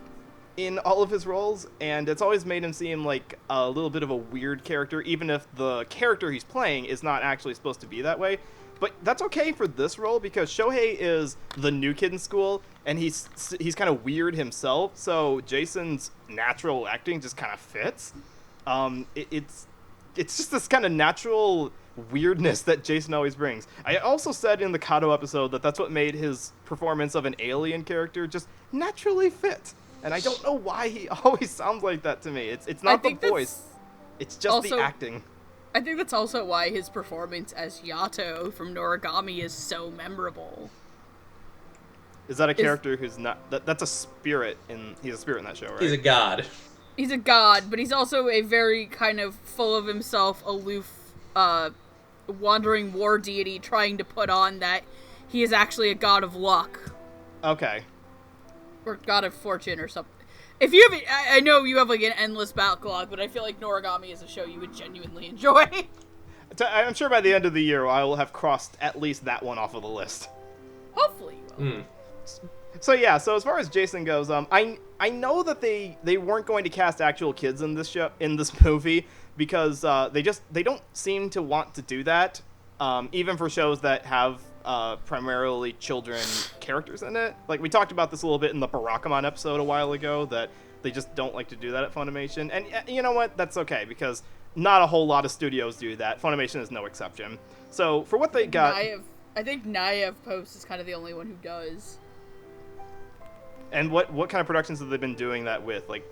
in all of his roles, and it's always made him seem like a little bit of a weird character, even if the character he's playing is not actually supposed to be that way. But that's okay for this role, because Shohei is the new kid in school, and he's kind of weird himself, so Jason's natural acting just kind of fits. It's just this kind of natural weirdness that Jason always brings. I also said in the Kato episode that that's what made his performance of an alien character just naturally fit. And I don't know why he always sounds like that to me. It's not the voice. It's just also the acting. I think that's also why his performance as Yato from Noragami is so memorable. Is that a character who's not... That's a spirit he's a spirit in that show, right? He's a god. He's a god, but he's also a very kind of full of himself, aloof, wandering war deity trying to put on that he is actually a god of luck. Okay. Or god of fortune or something. If you have, I know you have like an endless backlog, but I feel like Noragami is a show you would genuinely enjoy. I'm sure by the end of the year I will have crossed at least that one off of the list. Hopefully you will. So yeah, so as far as Jason goes, I know that they weren't going to cast actual kids in this movie because they don't seem to want to do that, even for shows that have primarily children characters in it. Like, we talked about this a little bit in the Barakamon episode a while ago, that they just don't like to do that at Funimation. And you know what? That's okay, because not a whole lot of studios do that. Funimation is no exception. So for what they got... I think Naev Post is kind of the only one who does. And what kind of productions have they been doing that with? Like,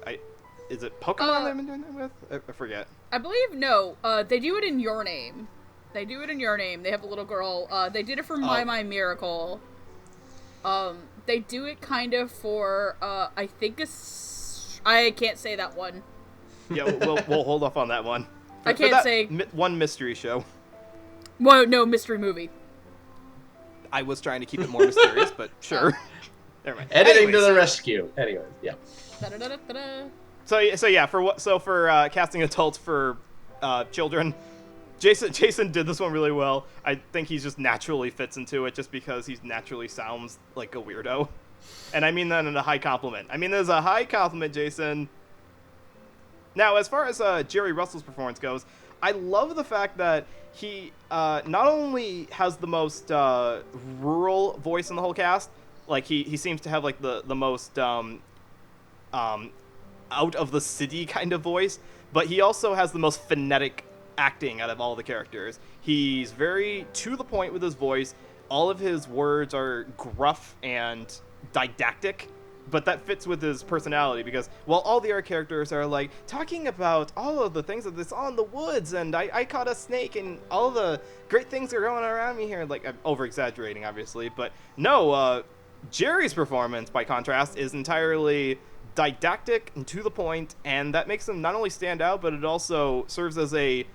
is it Pokemon they've been doing that with? I forget. I believe no. They do it in Your Name. They do it in Your Name. They have a little girl. They did it for My Miracle. They do it kind of for, I think I can't say that one. Yeah, we'll hold off on that one. I can't say... One mystery show. Well, no, mystery movie. I was trying to keep it more mysterious, but sure. Never mind. Editing to the rescue. Anyways, yeah. Da-da-da-da-da. So yeah, for casting adults for children, Jason did this one really well. I think he just naturally fits into it just because he naturally sounds like a weirdo. And I mean that in a high compliment. I mean, there's a high compliment, Jason. Now, as far as Jerry Russell's performance goes, I love the fact that he not only has the most rural voice in the whole cast, like he seems to have like the most out of the city kind of voice, but he also has the most phonetic acting out of all the characters. He's very to the point with his voice. All of his words are gruff and didactic, but that fits with his personality because while all the other characters are like talking about all of the things that they saw in the woods and I caught a snake and all the great things are going around me here, like I'm over exaggerating obviously, but no, Jerry's performance by contrast is entirely didactic and to the point, and that makes him not only stand out, but it also serves as a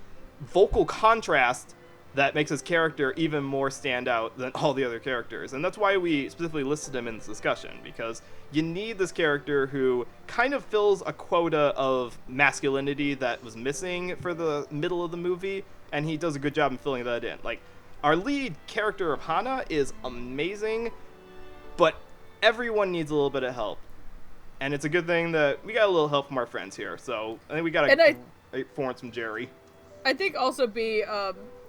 vocal contrast that makes his character even more stand out than all the other characters. And that's why we specifically listed him in this discussion, because you need this character who kind of fills a quota of masculinity that was missing for the middle of the movie, and he does a good job in filling that in. Like, our lead character of Hana is amazing, but everyone needs a little bit of help. And it's a good thing that we got a little help from our friends here. So I think we got a performance from Jerry. I think also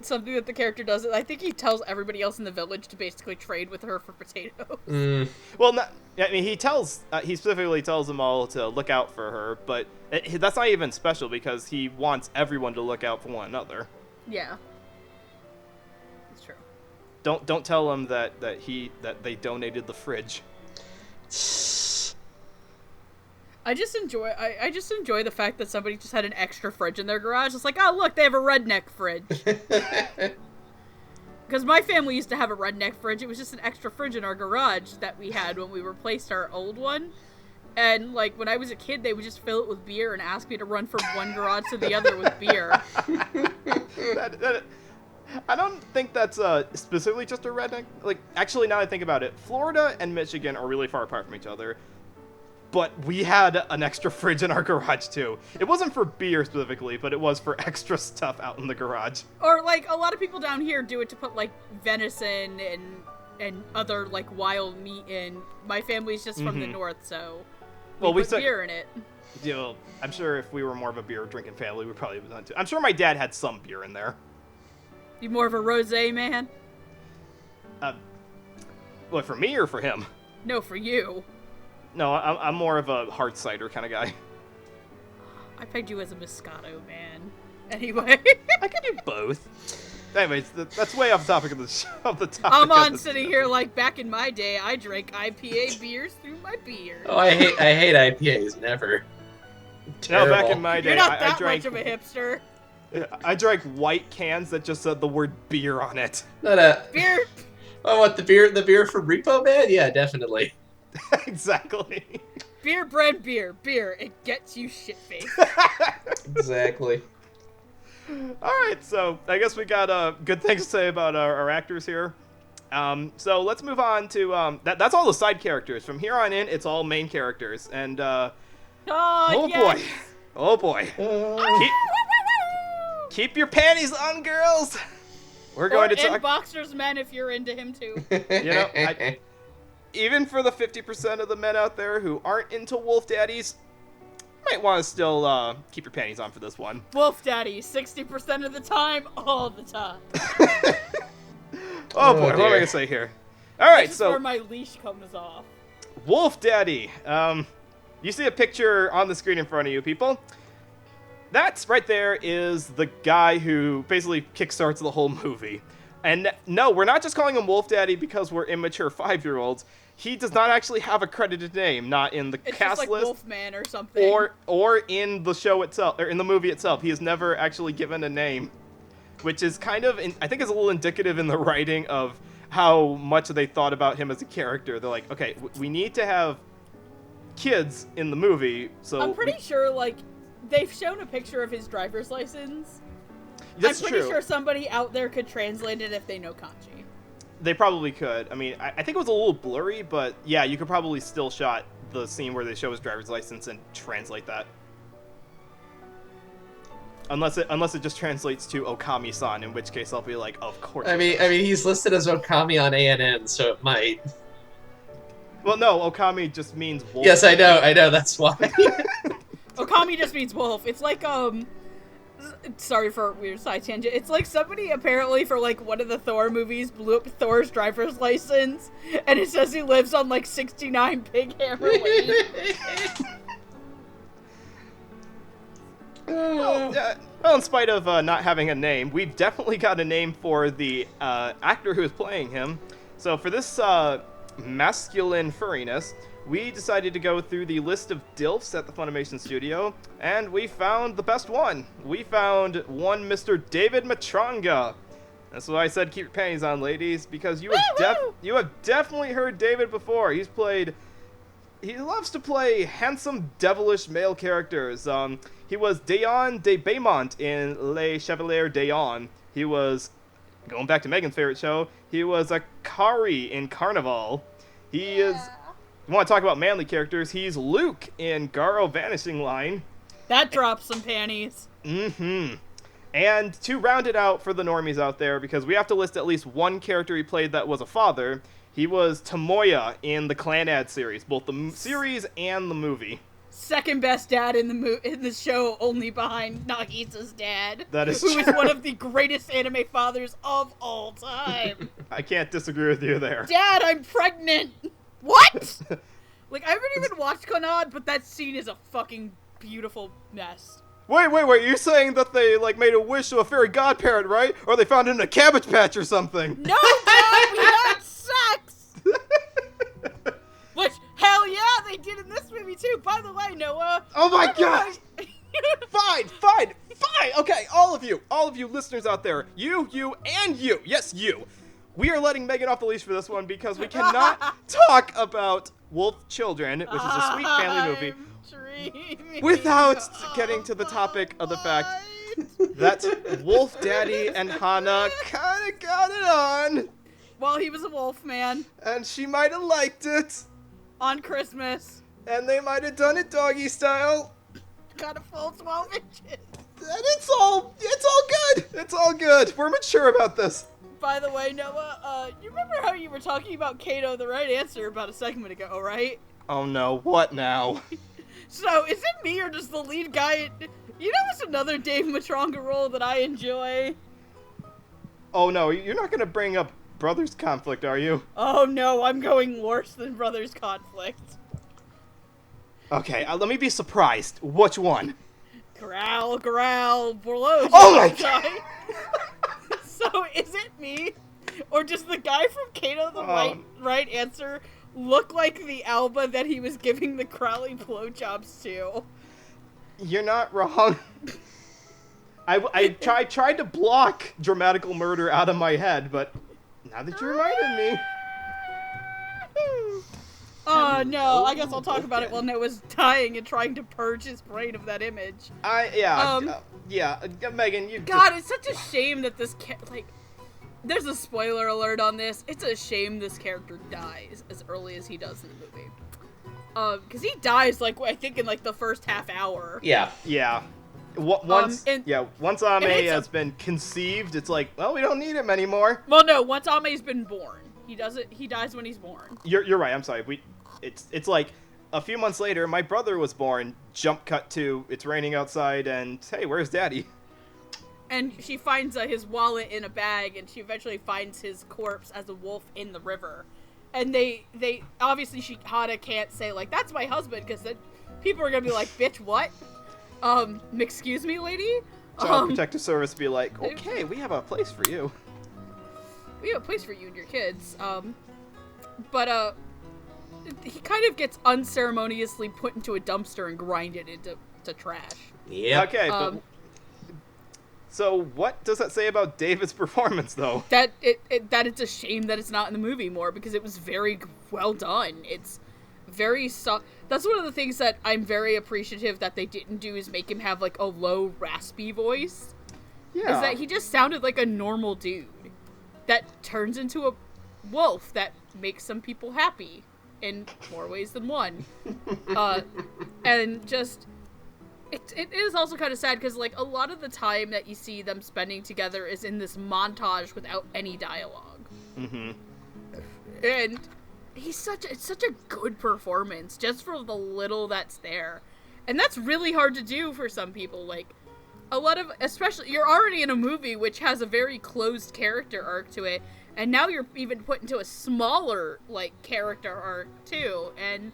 something that the character does. I think he tells everybody else in the village to basically trade with her for potatoes. Well, I mean, he specifically tells them all to look out for her, but that's not even special because he wants everyone to look out for one another. Yeah, it's true. Don't tell him that they donated the fridge. I just enjoy the fact that somebody just had an extra fridge in their garage. It's like, oh look, they have a redneck fridge. Because my family used to have a redneck fridge. It was just an extra fridge in our garage that we had when we replaced our old one. And like when I was a kid, they would just fill it with beer and ask me to run from one garage to the other with beer. I don't think that's specifically just a redneck. Like, actually, now that I think about it, Florida and Michigan are really far apart from each other. But we had an extra fridge in our garage, too. It wasn't for beer specifically, but it was for extra stuff out in the garage. Or, like, a lot of people down here do it to put, like, venison and other, like, wild meat in. My family's just from the north, so we put beer in it. You know, I'm sure if we were more of a beer-drinking family, we probably would have done too. I'm sure my dad had some beer in there. You more of a rosé man? What, for me or for him? No, for you. No, I'm more of a hard cider kind of guy. I pegged you as a Moscato man. Anyway. I can do both. Anyways, that's way off the topic of the topic. I'm on sitting here like back in my day, I drank IPA beers through my beer. Oh, I hate IPAs. Never. No, back in my day, you're not that I drank, much of a hipster. I drank white cans that just said the word beer on it. Not a beer. Oh, what the beer from Repo Man? Yeah, definitely. Exactly. Beer, bread, beer. It gets you shit-faced. Exactly. Alright, so I guess we got good things to say about our actors here. So let's move on to... that's all the side characters. From here on in, it's all main characters. And, oh yes. Boy. Oh, boy. Keep your panties on, girls! We're going to talk... and boxers, men, if you're into him, too. You know, even for the 50% of the men out there who aren't into wolf daddies, might want to still keep your panties on for this one. Wolf daddy, 60% of the time, all the time. Oh boy, what am I gonna say here? All right, this so is where my leash comes off. Wolf daddy. You see a picture on the screen in front of you, people. That's right there is the guy who basically kickstarts the whole movie. And no, we're not just calling him Wolf Daddy because we're immature 5-year-olds. He does not actually have a credited name, not in the it's cast just like list, Wolfman or something, or in the show itself, or in the movie itself. He is never actually given a name, which is kind of, I think, is a little indicative in the writing of how much they thought about him as a character. They're like, okay, we need to have kids in the movie, so I'm pretty sure, like, they've shown a picture of his driver's license. That's I'm pretty true. sure somebody out there could translate it if they know kanji. They probably could. I mean, I think it was a little blurry, but yeah, you could probably still shot the scene where they show his driver's license and translate that. Unless it just translates to Okami-san, in which case I'll be like, of course. I mean, he's listed as Okami on ANN, so it might. Well, no, Okami just means wolf. Yes, I know, that's why. Okami just means wolf. It's like, sorry for a weird side tangent. It's like somebody apparently for like one of the Thor movies blew up Thor's driver's license, and it says he lives on like 69 Big Hammer Lane. Well, in spite of not having a name, we've definitely got a name for the actor who is playing him. So for this masculine furriness, we decided to go through the list of DILFs at the Funimation studio, and we found the best one. We found one Mr. David Matranga. That's why I said keep your panties on, ladies, because you have definitely heard David before. He loves to play handsome, devilish male characters. He was Dayon de Beaumont in Les Chevaliers d'Aon. He was, going back to Megan's favorite show, he was Akari in Carnival. He is, you want to talk about manly characters, he's Luke in Garo Vanishing Line. That drops some panties. Mm-hmm. And to round it out for the normies out there, because we have to list at least one character he played that was a father, he was Tomoya in the Clanad series, both the series and the movie. Second best dad in the show, only behind Nagisa's dad. That is who true. is one of the greatest anime fathers of all time. I can't disagree with you there. Dad, I'm pregnant! What? Like, I haven't even watched Clanad, but that scene is a fucking beautiful mess. Wait, you're saying that they, like, made a wish to a fairy godparent, right? Or they found it in a cabbage patch or something? No, Dad, we had sex! Which, hell yeah, they did in this movie too. By the way, Noah. Oh my god! Fine! Okay, all of you listeners out there, you, and you, yes, you. We are letting Megan off the leash for this one because we cannot talk about Wolf Children, which is a sweet family movie, without getting to the topic of the fact that Wolf Daddy and Hana kinda got it on. Well, he was a wolf man. And she might have liked it. On Christmas. And they might have done it doggy style. Got a full 12 inches. And it's all good. It's all good. We're mature about this. By the way, Noah, you remember how you were talking about Kato the right answer about a segment ago, right? Oh no, what now? So, is it me or does the lead guy... You know what's another Dave Matranga role that I enjoy? Oh no, you're not gonna bring up Brothers Conflict, are you? Oh no, I'm going worse than Brothers Conflict. Okay, let me be surprised. Which one? Growl, below. Oh my god! So, is it me? Or does the guy from Kato the right answer look like the Alba that he was giving the Crowley blowjobs to? You're not wrong. I tried to block Dramatical Murder out of my head, but now that you reminded me... Oh, no, I guess I'll talk about it while Noah's dying and trying to purge his brain of that image. Megan, you... God, it's such a shame that this there's a spoiler alert on this. It's a shame this character dies as early as he does in the movie. Because he dies, like, I think in, like, the first half hour. Yeah. Yeah. Once Ame has been conceived, it's like, well, we don't need him anymore. Well, no, once Ame's been born. He dies when he's born. You're right, I'm sorry. It's like, a few months later, my brother was born, jump cut to, it's raining outside, and, hey, where's Daddy? And she finds his wallet in a bag, and she eventually finds his corpse as a wolf in the river. And they obviously, Hana can't say, like, that's my husband, because then people are gonna be like, bitch, what? Excuse me, lady? Child Protective Service be like, okay, we have a place for you. We have a place for you and your kids. But he kind of gets unceremoniously put into a dumpster and grinded into trash. Yeah. Okay, but... So what does that say about David's performance, though? That it's a shame that it's not in the movie more, because it was very well done. It's very that's one of the things that I'm very appreciative that they didn't do, is make him have, like, a low, raspy voice. Yeah. Is that he just sounded like a normal dude that turns into a wolf that makes some people happy in more ways than one. And just... It is also kind of sad because, like, a lot of the time that you see them spending together is in this montage without any dialogue. Mm-hmm. And it's such a good performance just for the little that's there. And that's really hard to do for some people. Like, a lot of, especially, you're already in a movie which has a very closed character arc to it, and now you're even put into a smaller, like, character arc, too. And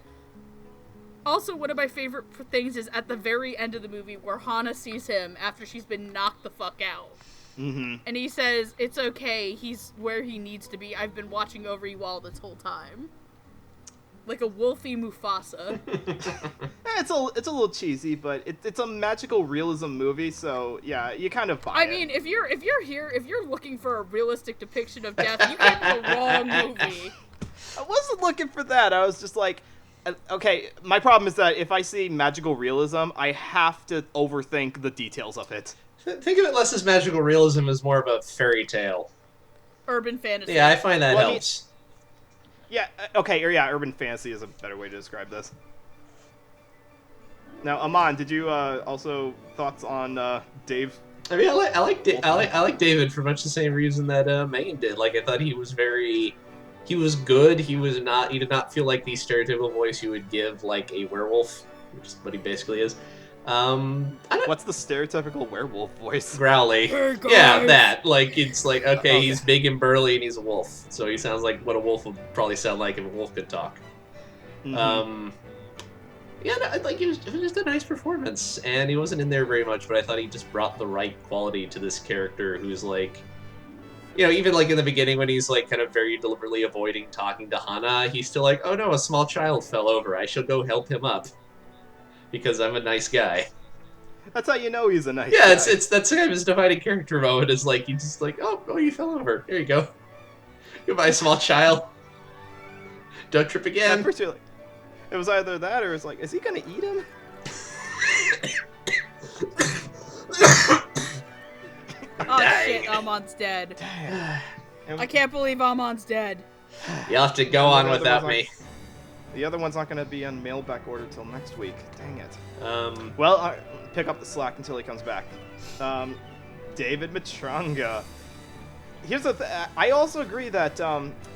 also, one of my favorite things is at the very end of the movie where Hana sees him after she's been knocked the fuck out. Mm-hmm. And he says, "It's okay, he's where he needs to be. I've been watching over you all this whole time." Like a wolfy Mufasa. It's a little cheesy, but it's a magical realism movie, so yeah, you kind of buy it. I mean, if you're looking for a realistic depiction of death, you came to the wrong movie. I wasn't looking for that. I was just like, okay, my problem is that if I see magical realism, I have to overthink the details of it. Think of it less as magical realism as more of a fairy tale. Urban fantasy. Yeah, I find that helps. Yeah, okay, or yeah, urban fantasy is a better way to describe this. Now, Amon, did you also thoughts on Dave? I mean, I like David for much the same reason that Megan did. Like, I thought he was good. He did not feel like the stereotypical voice you would give like a werewolf, which is what he basically is. What's the stereotypical werewolf voice? Growly. Hey, yeah, that. Like, it's like, okay, he's big and burly and he's a wolf. So he sounds like what a wolf would probably sound like if a wolf could talk. Mm-hmm. Yeah, no, like, it was just a nice performance. And he wasn't in there very much, but I thought he just brought the right quality to this character who's like, you know, even like in the beginning when he's like kind of very deliberately avoiding talking to Hana, he's still like, oh no, a small child fell over. I shall go help him up. Because I'm a nice guy. That's how you know he's a nice guy. Yeah, it's that's kind of his defining character moment. Is like he's just like, oh, you fell over. Here you go. Goodbye, small child. Don't trip again. At first you're like, it was either that or it's like, is he gonna eat him? Oh shit, Amon's dead. I can't believe Amon's dead. You'll have to go on without me. The other one's not going to be on mailback order till next week. Dang it. Well, I'll pick up the slack until he comes back. David Matranga. Here's the I also agree that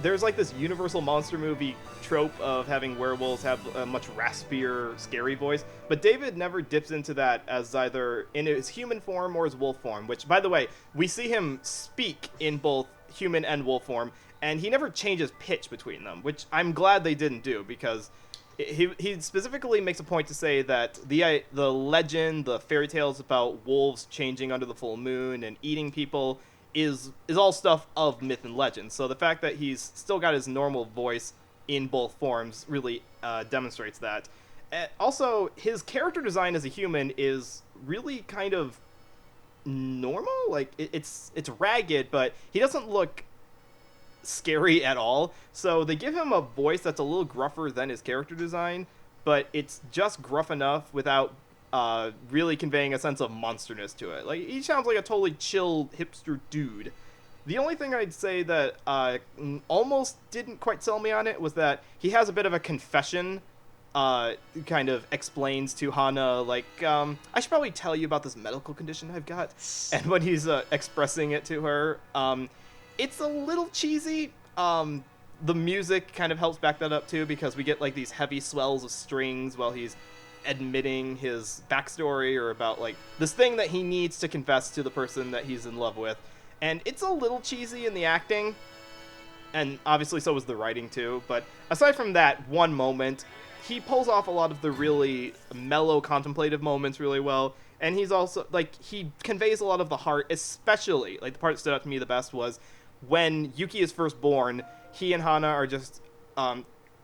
there's like this universal monster movie trope of having werewolves have a much raspier, scary voice, but David never dips into that as either in his human form or his wolf form, which, by the way, we see him speak in both human and wolf form, and he never changes pitch between them, which I'm glad they didn't do, because he specifically makes a point to say that the legend, the fairy tales about wolves changing under the full moon and eating people is all stuff of myth and legend. So the fact that he's still got his normal voice in both forms really demonstrates that. Also, his character design as a human is really kind of normal. Like, it's ragged, but he doesn't look scary at all. So they give him a voice that's a little gruffer than his character design, but it's just gruff enough without really conveying a sense of monsterness to it. Like, he sounds like a totally chill hipster dude. The only thing I'd say that almost didn't quite sell me on it was that he has a bit of a confession. Kind of explains to Hana, like, I should probably tell you about this medical condition I've got. And when he's expressing it to her, it's a little cheesy. The music kind of helps back that up too, because we get like these heavy swells of strings while he's admitting his backstory or about like this thing that he needs to confess to the person that he's in love with. And it's a little cheesy in the acting, and obviously so was the writing too. But aside from that one moment, he pulls off a lot of the really mellow, contemplative moments really well. And he's also, like, he conveys a lot of the heart, especially, like, the part that stood out to me the best was when Yuki is first born, he and Hana are just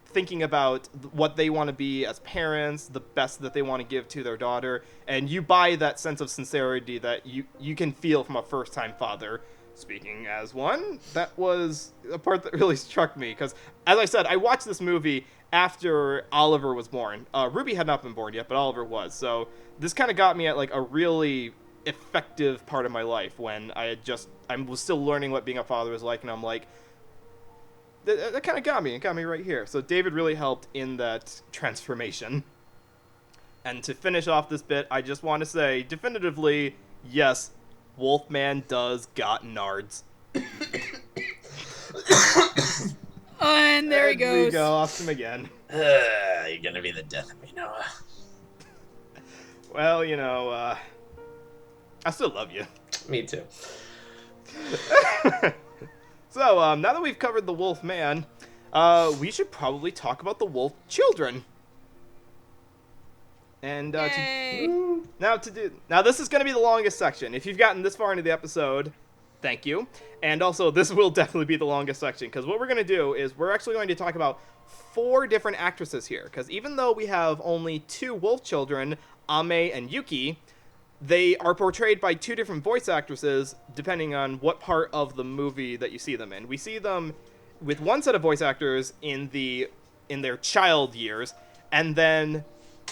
thinking about what they want to be as parents, the best that they want to give to their daughter, and you buy that sense of sincerity that you can feel from a first-time father. Speaking as one, that was a part that really struck me, because, as I said, I watched this movie after Oliver was born. Ruby had not been born yet, but Oliver was, so this kind of got me at, like, a really effective part of my life when I was still learning what being a father was like, and I'm like, that kind of got me. It got me right here. So David really helped in that transformation. And to finish off this bit, I just want to say definitively, yes, Wolfman does got nards. And there he goes. There you go, lost him again. You're gonna be the death of me, Noah. Well, you know, I still love you. Me too. So, now that we've covered the wolf man, we should probably talk about the wolf children. And now this is going to be the longest section. If you've gotten this far into the episode, thank you. And also, this will definitely be the longest section, because what we're going to do is we're actually going to talk about 4 different actresses here. Because even though we have only 2 wolf children, Ame and Yuki, they are portrayed by 2 different voice actresses, depending on what part of the movie that you see them in. We see them with one set of voice actors in their child years, and then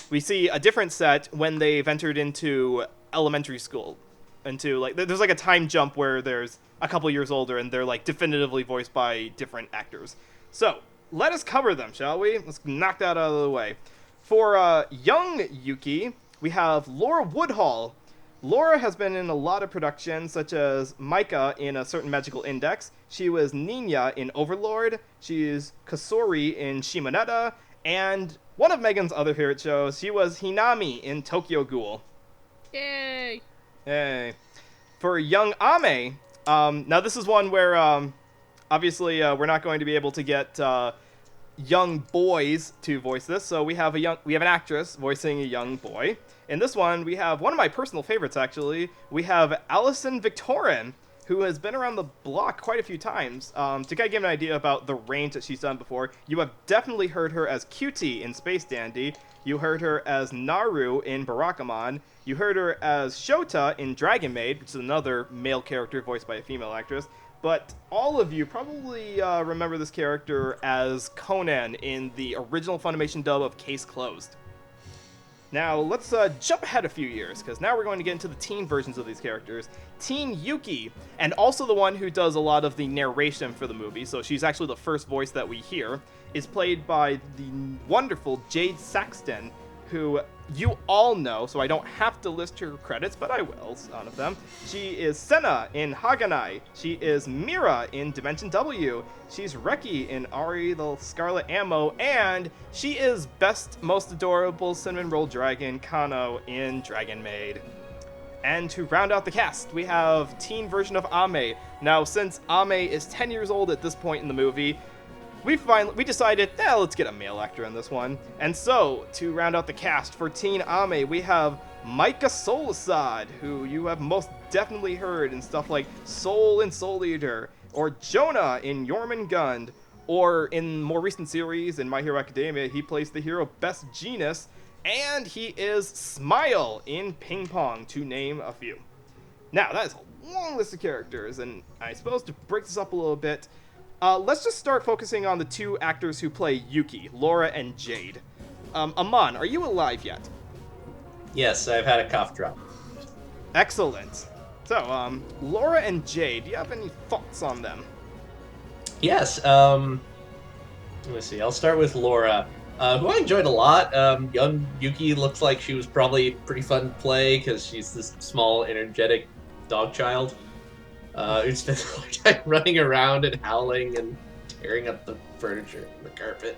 we see a different set when they've entered into elementary school. There's like a time jump where there's a couple years older, and they're like definitively voiced by different actors. So let us cover them, shall we? Let's knock that out of the way. For young Yuki, we have Laura Woodhull. Laura has been in a lot of productions, such as Micah in A Certain Magical Index. She was Ninya in Overlord. She's Kasori in Shimonetta. And one of Megan's other favorite shows, she was Hinami in Tokyo Ghoul. Yay! Hey. For young Ame, now this is one where, obviously, we're not going to be able to get young boys to voice this, so we have an actress voicing a young boy. In this one, we have one of my personal favorites, actually. We have Alison Victorin, who has been around the block quite a few times. To kind of give an idea about the range that she's done before, you have definitely heard her as Cutie in Space Dandy. You heard her as Naru in Barakamon. You heard her as Shota in Dragon Maid, which is another male character voiced by a female actress. But all of you probably remember this character as Conan in the original Funimation dub of Case Closed. Now, let's jump ahead a few years, because now we're going to get into the teen versions of these characters. Teen Yuki, and also the one who does a lot of the narration for the movie, so she's actually the first voice that we hear, is played by the wonderful Jade Saxton, who you all know, so I don't have to list her credits, but I will, son of them. She is Senna in Haganai. She is Mira in Dimension W. She's Reki in Ari the Scarlet Ammo, and she is best, most adorable cinnamon roll dragon Kano in Dragon Maid. And to round out the cast, we have teen version of Ame. Now, since Ame is 10 years old at this point in the movie, we decided, let's get a male actor in this one. And so, to round out the cast for teen Ame, we have Micah Solasad, who you have most definitely heard in stuff like Soul and Soul Eater, or Jonah in Jormungand, or in more recent series in My Hero Academia, he plays the hero Best Genus, and he is Smile in Ping Pong, to name a few. Now, that is a long list of characters, and I suppose to break this up a little bit, let's just start focusing on the 2 actors who play Yuki, Laura and Jade. Amon, are you alive yet? Yes, I've had a cough drop. Excellent. So, Laura and Jade, do you have any thoughts on them? Yes, let me see. I'll start with Laura, who I enjoyed a lot. Young Yuki looks like she was probably pretty fun to play because she's this small, energetic dog child who spends a lot of time running around and howling and tearing up the furniture and the carpet.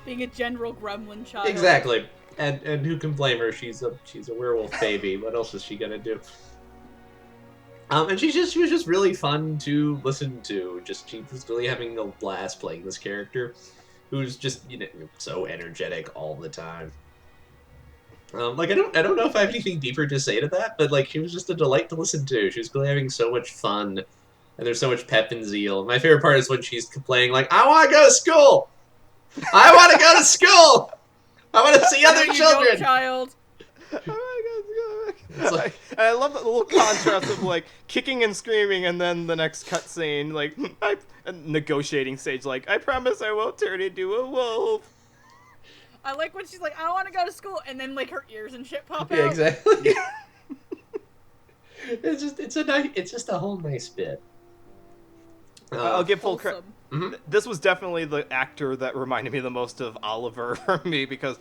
Being a general gremlin child. Exactly. And who can blame her? She's a werewolf baby. What else is she gonna do? And she was just really fun to listen to. She was really having a blast playing this character, who's just so energetic all the time. I don't know if I have anything deeper to say to that, but she was just a delight to listen to. She was really having so much fun, and there's so much pep and zeal. My favorite part is when she's complaining I want to go to school. I want to go to school. I want to see other children. Child. And I love that little contrast of kicking and screaming, and then the next cutscene, negotiating stage, I promise I won't turn into a wolf. I like when she's I want to go to school, and then her ears and shit pop out. Yeah, exactly. it's just a whole nice bit. I'll give full credit. This was definitely the actor that reminded me the most of Oliver for me, because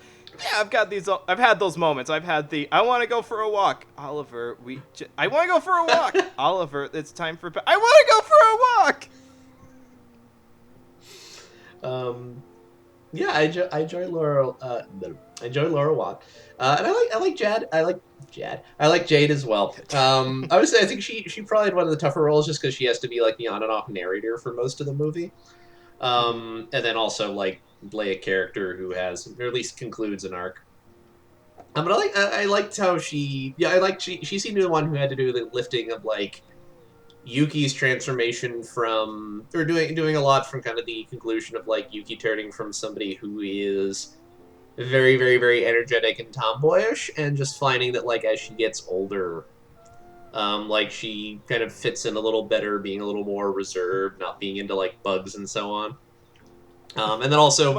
I've had those moments. I've had I want to go for a walk, Oliver. I want to go for a walk, Oliver. It's time for I want to go for a walk. Yeah, I enjoy Laura. I enjoy Laura Watt, and I like Jad. I like Jade as well. I would say I think she probably had one of the tougher roles just because she has to be like the on and off narrator for most of the movie, and then also like play a character who has, or at least concludes an arc. But I liked how she seemed to be the one who had to do the lifting of like Yuki's transformation from, or doing a lot from kind of the conclusion of like Yuki turning from somebody who is very, very, very energetic and tomboyish, and just finding that like as she gets older, like she kind of fits in a little better, being a little more reserved, not being into like bugs and so on. And then also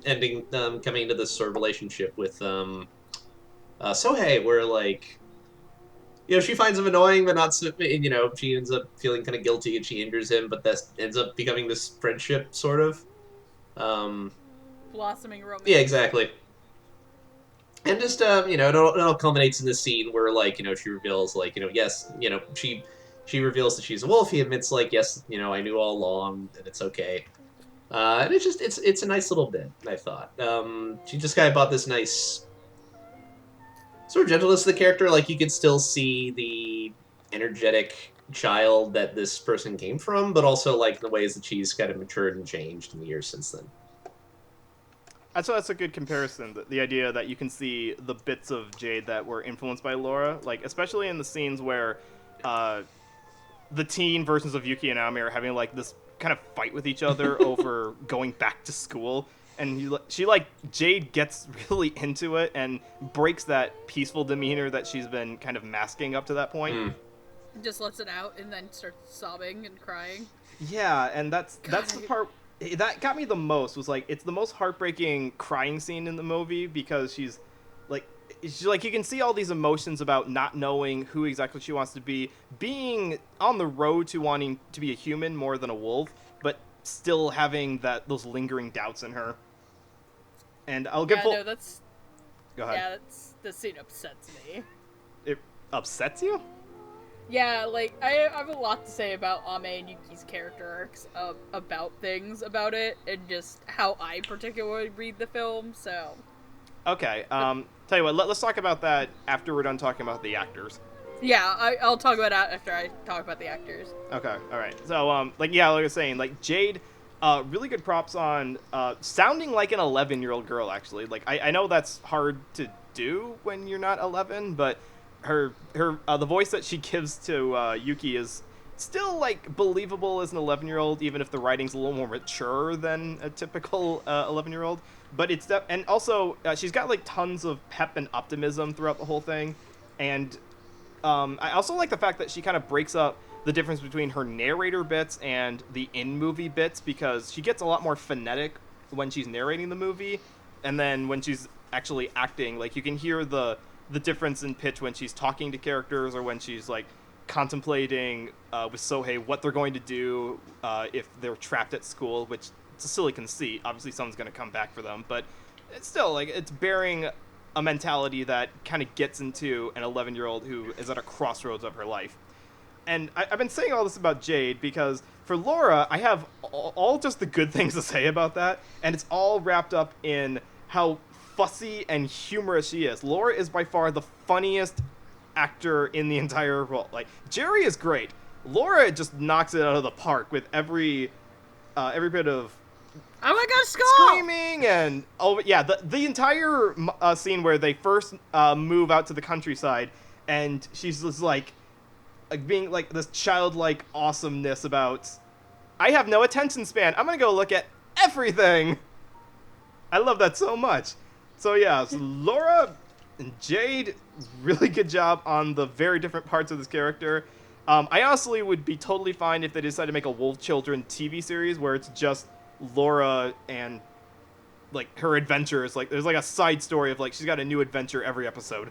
ending, coming into this sort of relationship with Sohei, where like, you know, she finds him annoying, but not so, you know, she ends up feeling kind of guilty and she injures him, but that ends up becoming this friendship, sort of. Blossoming romance. Yeah, exactly. And just, you know, it all culminates in this scene where, like, you know, she reveals, like, you know, yes, you know, she reveals that she's a wolf. He admits, like, yes, you know, I knew all along, and it's okay. And it's just, it's a nice little bit, I thought. She just kind of brought this nice sort of gentleness to the character. Like, you could still see the energetic child that this person came from, but also, like, the ways that she's kind of matured and changed in the years since then. That's a good comparison. The idea that you can see the bits of Jade that were influenced by Laura, like especially in the scenes where the teen versions of Yuki and Ami are having like this kind of fight with each other over going back to school, and Jade gets really into it and breaks that peaceful demeanor that she's been kind of masking up to that point. Just lets it out and then starts sobbing and crying. Yeah, and that's the part that got me the most, was like it's the most heartbreaking crying scene in the movie, because she's like you can see all these emotions about not knowing who exactly she wants to be, being on the road to wanting to be a human more than a wolf, but still having those lingering doubts in her. And I'll get no, that's go ahead. Yeah, the scene upsets me. It upsets you? Yeah, like, I have a lot to say about Ame and Yuki's character arcs, about things about it, and just how I particularly read the film, so... Okay, tell you what, let's talk about that after we're done talking about the actors. Yeah, I'll talk about that after I talk about the actors. Okay, alright. So, like I was saying, like, Jade, really good props on sounding like an 11-year-old girl, actually. Like, I know that's hard to do when you're not 11, but... Her the voice that she gives to Yuki is still like believable as an 11-year-old, even if the writing's a little more mature than a typical 11-year-old. But it's and also she's got like tons of pep and optimism throughout the whole thing, and I also like the fact that she kind of breaks up the difference between her narrator bits and the in-movie bits, because she gets a lot more phonetic when she's narrating the movie, and then when she's actually acting, like you can hear the difference in pitch when she's talking to characters, or when she's like contemplating with Sohei what they're going to do if they're trapped at school, which it's a silly conceit. Obviously someone's going to come back for them, but it's still like it's bearing a mentality that kind of gets into an 11-year-old who is at a crossroads of her life. And I've been saying all this about Jade because for Laura, I have all just the good things to say about that, and it's all wrapped up in how fussy and humorous she is. Laura is by far the funniest actor in the entire role. Like, Jerry is great. Laura just knocks it out of the park with every bit of oh my god, Skull! Screaming and the entire scene where they first move out to the countryside, and she's just like being like this childlike awesomeness about, I have no attention span, I'm gonna go look at everything. I love that so much. So yeah, so Laura and Jade, really good job on the very different parts of this character. I honestly would be totally fine if they decided to make a Wolf Children TV series where it's just Laura and like her adventures. Like there's like a side story of like she's got a new adventure every episode.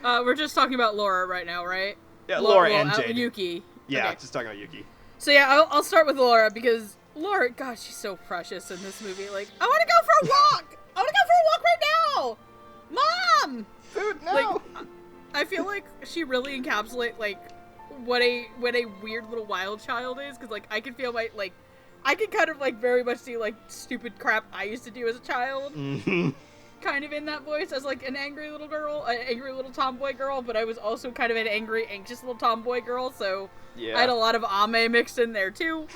We're just talking about Laura right now, right? Yeah, Laura and Jade. Yuki. Yeah, okay. just talking about Yuki. So yeah, I'll start with Laura, because Laura, God, she's so precious in this movie. Like, I want to go for a walk! I want to go for a walk right now! Mom! Dude, no! Like, I feel like she really encapsulates, like, what a weird little wild child is, because, like, I can feel my, like, I can kind of, like, very much see, like, stupid crap I used to do as a child. Mm-hmm. Kind of in that voice as, like, an angry little girl, an angry little tomboy girl, but I was also kind of an angry, anxious little tomboy girl, so Yeah. I had a lot of Ame mixed in there, too.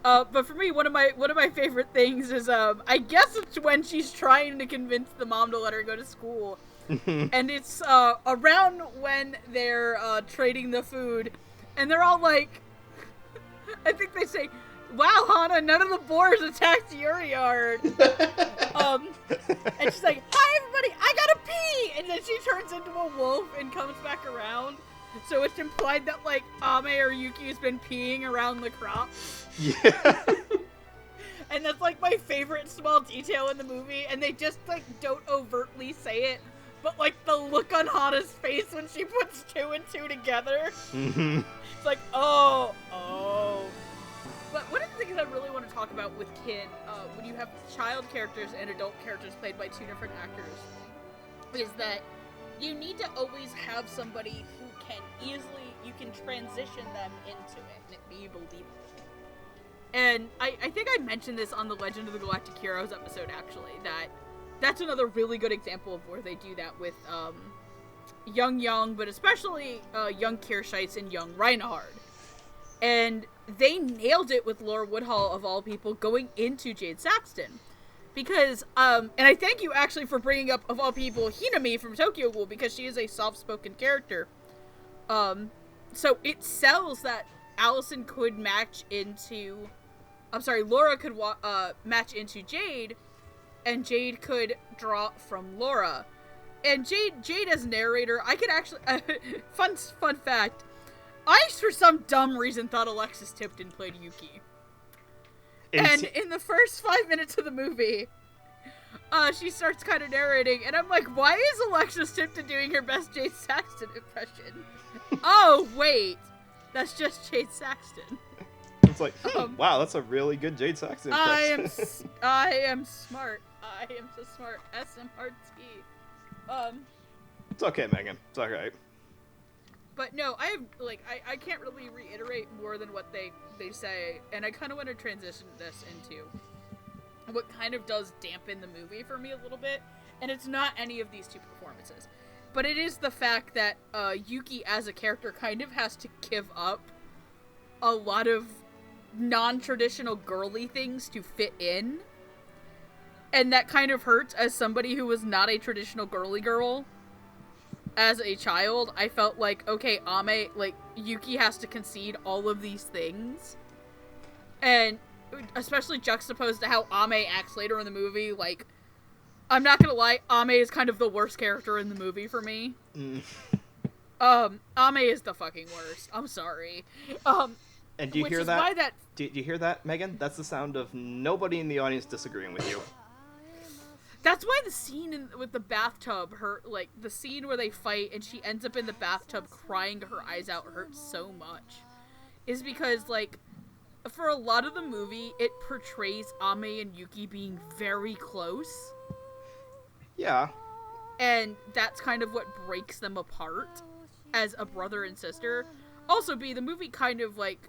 But for me, one of my favorite things is, I guess it's when she's trying to convince the mom to let her go to school. And it's, around when they're, trading the food, and they're all like, I think they say, "Wow, Hana, none of the boars attacked your yard." And she's like, "Hi, everybody, I gotta pee!" And then she turns into a wolf and comes back around. So it's implied that, like, Ame or Yuki has been peeing around the crop. Yeah. And that's, like, my favorite small detail in the movie, and they just, like, don't overtly say it. But, like, the look on Hana's face when she puts 2 and 2 together. Mm-hmm. It's like, oh. But one of the things I really want to talk about with Kin, when you have child characters and adult characters played by 2 different actors, is that you need to always have somebody who can you can transition them into it and it be believable. And I think I mentioned this on the Legend of the Galactic Heroes episode, actually, that's another really good example of where they do that with young, but especially young Kirschites and young Reinhard. And they nailed it with Laura Woodhull, of all people, going into Jade Saxton. Because, and I thank you actually for bringing up, of all people, Hinami from Tokyo Ghoul, because she is a soft-spoken character. So it sells that Allison could match into, Laura could match into Jade, and Jade could draw from Laura. And Jade as narrator, I could actually, fun fact, I, for some dumb reason, thought Alexis Tipton played Yuki. And in the first 5 minutes of the movie, she starts kind of narrating, and I'm like, why is Alexis Tipton doing her best Jade Saxton impression? Oh, wait. That's just Jade Saxton. It's like, wow, that's a really good Jade Saxton impression. I am smart. I am so smart. SMRT. It's okay, Megan. It's alright. But no, I can't really reiterate more than what they say, and I kind of want to transition this into what kind of does dampen the movie for me a little bit, and it's not any of these 2 performances, but it is the fact that Yuki as a character kind of has to give up a lot of non-traditional girly things to fit in, and that kind of hurts as somebody who was not a traditional girly girl. As a child, I felt like, okay, Yuki has to concede all of these things. And especially juxtaposed to how Ame acts later in the movie, like, I'm not gonna lie, Ame is kind of the worst character in the movie for me. Ame is the fucking worst. I'm sorry. And do you hear that? Do you hear that, Megan? That's the sound of nobody in the audience disagreeing with you. That's why the scene with the bathtub the scene where they fight and she ends up in the bathtub crying her eyes out hurts so much. Is because, like, for a lot of the movie, it portrays Ame and Yuki being very close. Yeah. And that's kind of what breaks them apart as a brother and sister. Also, the movie kind of, like,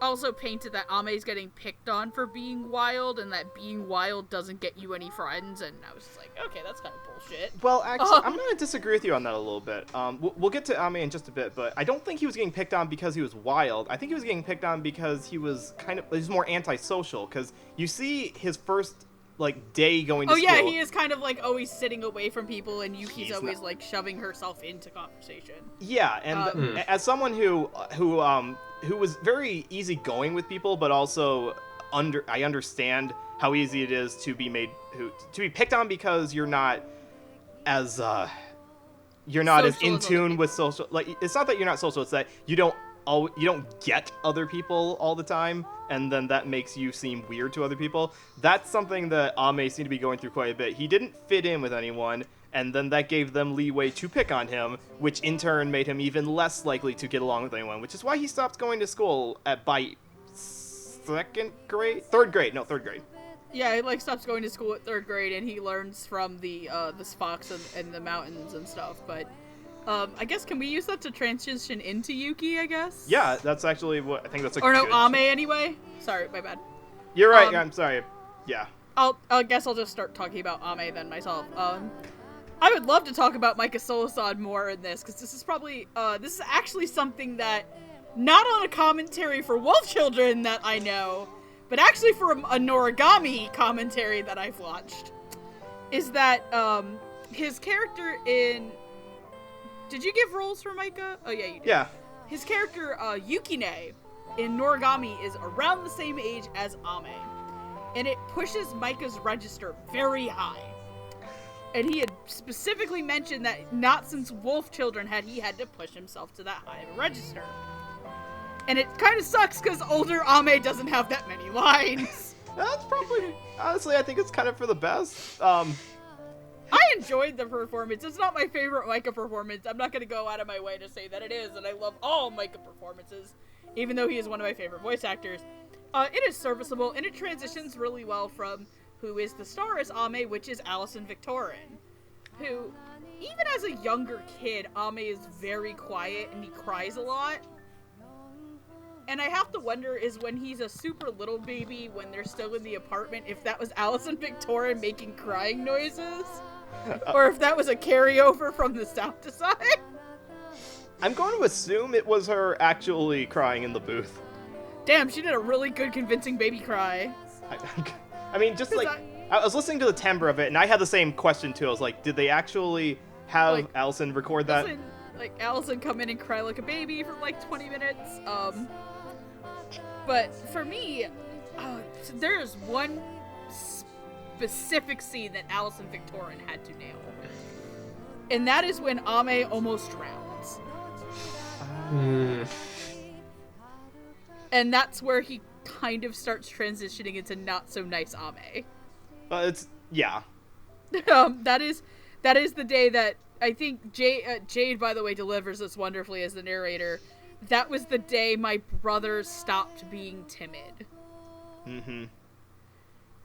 also painted that Ame's getting picked on for being wild, and that being wild doesn't get you any friends, and I was just like, okay, that's kind of bullshit. Well, actually, I'm going to disagree with you on that a little bit. We'll get to Ame in just a bit, but I don't think he was getting picked on because he was wild. I think he was getting picked on because he was more antisocial, because you see his first, like, day going to school. Oh yeah, he is kind of, like, always sitting away from people, and Yuki's always, like, shoving herself into conversation. Yeah, and as someone who was very easygoing with people, but also I understand how easy it is to be picked on because you're not as in tune with social. Like, it's not that you're not social; it's that you don't get other people all the time, and then that makes you seem weird to other people. That's something that Ame seemed to be going through quite a bit. He didn't fit in with anyone, and then that gave them leeway to pick on him, which in turn made him even less likely to get along with anyone, which is why he stopped going to school by third grade. Yeah, he like stops going to school at 3rd grade, and he learns from the fox and the mountains and stuff. But I guess, can we use that to transition into Yuki? I guess. Yeah, that's actually what I think. That's a or no, good... Ame anyway. Sorry, my bad. You're right. I'm sorry. Yeah. I guess I'll just start talking about Ame then myself. I would love to talk about Micah Solasad more in this, because this is probably this is actually something that not on a commentary for Wolf Children that I know, but actually for a Noragami commentary that I've watched, is that his character in... Did you give roles for Micah? Oh yeah, you did. Yeah. His character, Yukine, in Noragami is around the same age as Ame. And it pushes Micah's register very high. And he had specifically mentioned that not since Wolf Children had he had to push himself to that high of a register. And it kind of sucks because older Ame doesn't have that many lines. That's probably... Honestly, I think it's kind of for the best. I enjoyed the performance. It's not my favorite Micah performance. I'm not going to go out of my way to say that it is, and I love all Micah performances, even though he is one of my favorite voice actors. It is serviceable, and it transitions really well from who is the star as Ame, which is Alison Victorin, who, even as a younger kid, Ame is very quiet, and he cries a lot. And I have to wonder is when he's a super little baby, when they're still in the apartment, if that was Alison Victorin making crying noises, or if that was a carryover from the sound design. I'm going to assume it was her actually crying in the booth. Damn, she did a really good convincing baby cry. I mean, just like, I was listening to the timbre of it, and I had the same question too. I was like, did they actually have like, Allison record that? Like, Allison come in and cry like a baby for like 20 minutes. But for me, there is one specific scene that Alison Victorin had to nail. And that is when Ame almost drowns. And that's where he kind of starts transitioning into not so nice Ame. Yeah. That is the day that I think Jade, by the way, delivers this wonderfully as the narrator. That was the day my brother stopped being timid. Mm-hmm.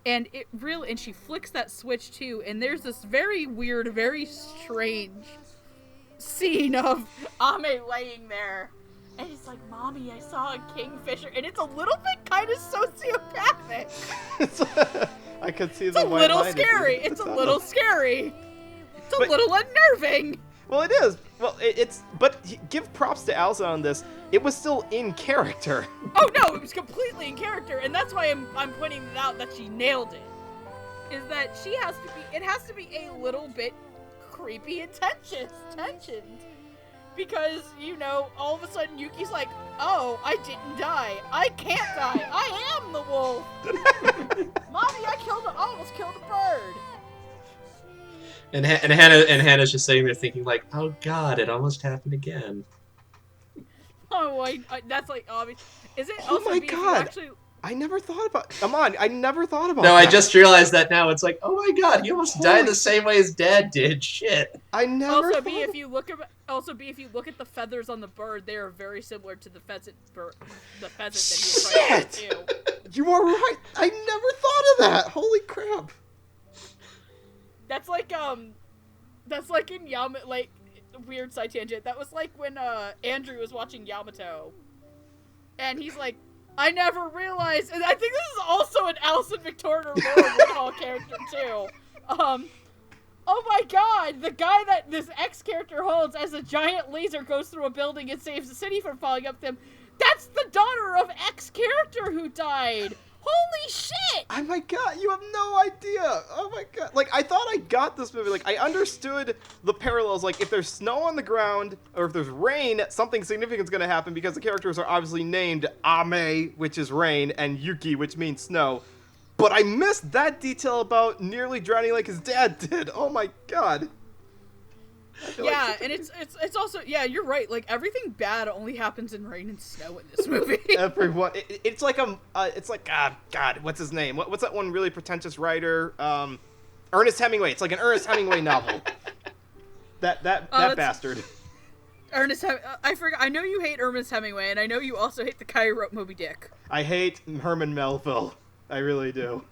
And and she flicks that switch too, and there's this very weird, very strange scene of Ame laying there. And he's like, Mommy, I saw a kingfisher. And it's a little bit kind of sociopathic. I could see it's the a little scary. It's a little scary. It's a little unnerving. Well, it is. Well, but give props to Alison on this. It was still in character. Oh, no, it was completely in character. And that's why I'm pointing it out that she nailed it. Is that it has to be a little bit creepy and tensioned. Because, all of a sudden Yuki's like, oh, I didn't die. I can't die. I am the wolf. Mommy, I almost killed a bird. And Hannah's just sitting there thinking like, oh God, it almost happened again. Oh, that's like obvious. Is it? Oh also my God. I never thought about... Amon, I never thought about that. No, I just realized that now. It's like, oh my God, he almost died the same way his dad did. Shit. I never also, thought... if you look at the feathers on the bird, they are very similar to the pheasant that he was trying to do. You are right. I never thought of that. Holy crap. That's like in like, weird side tangent. That was like when Andrew was watching Yamato, and he's like, I never realized, and I think this is also an Alison Victorin or Laura Woodhall character too. Oh my God, the guy that this X character holds as a giant laser goes through a building and saves the city from falling up them. That's the daughter of X character who died. Holy shit! Oh my God, you have no idea. Oh my God. Like, I thought I got this movie. Like, I understood the parallels. Like, if there's snow on the ground, or if there's rain, something significant's gonna happen because the characters are obviously named Ame, which is rain, and Yuki, which means snow. But I missed that detail about nearly drowning like his dad did. Oh my God. Yeah, and it's also, yeah, you're right. Like, everything bad only happens in rain and snow in this movie. Everyone, it's like God, what's his name? What's that one really pretentious writer? Ernest Hemingway. It's like an Ernest Hemingway novel. That bastard. I forgot. I know you hate Ernest Hemingway, and I know you also hate the guy who wrote Moby Dick. I hate Herman Melville. I really do.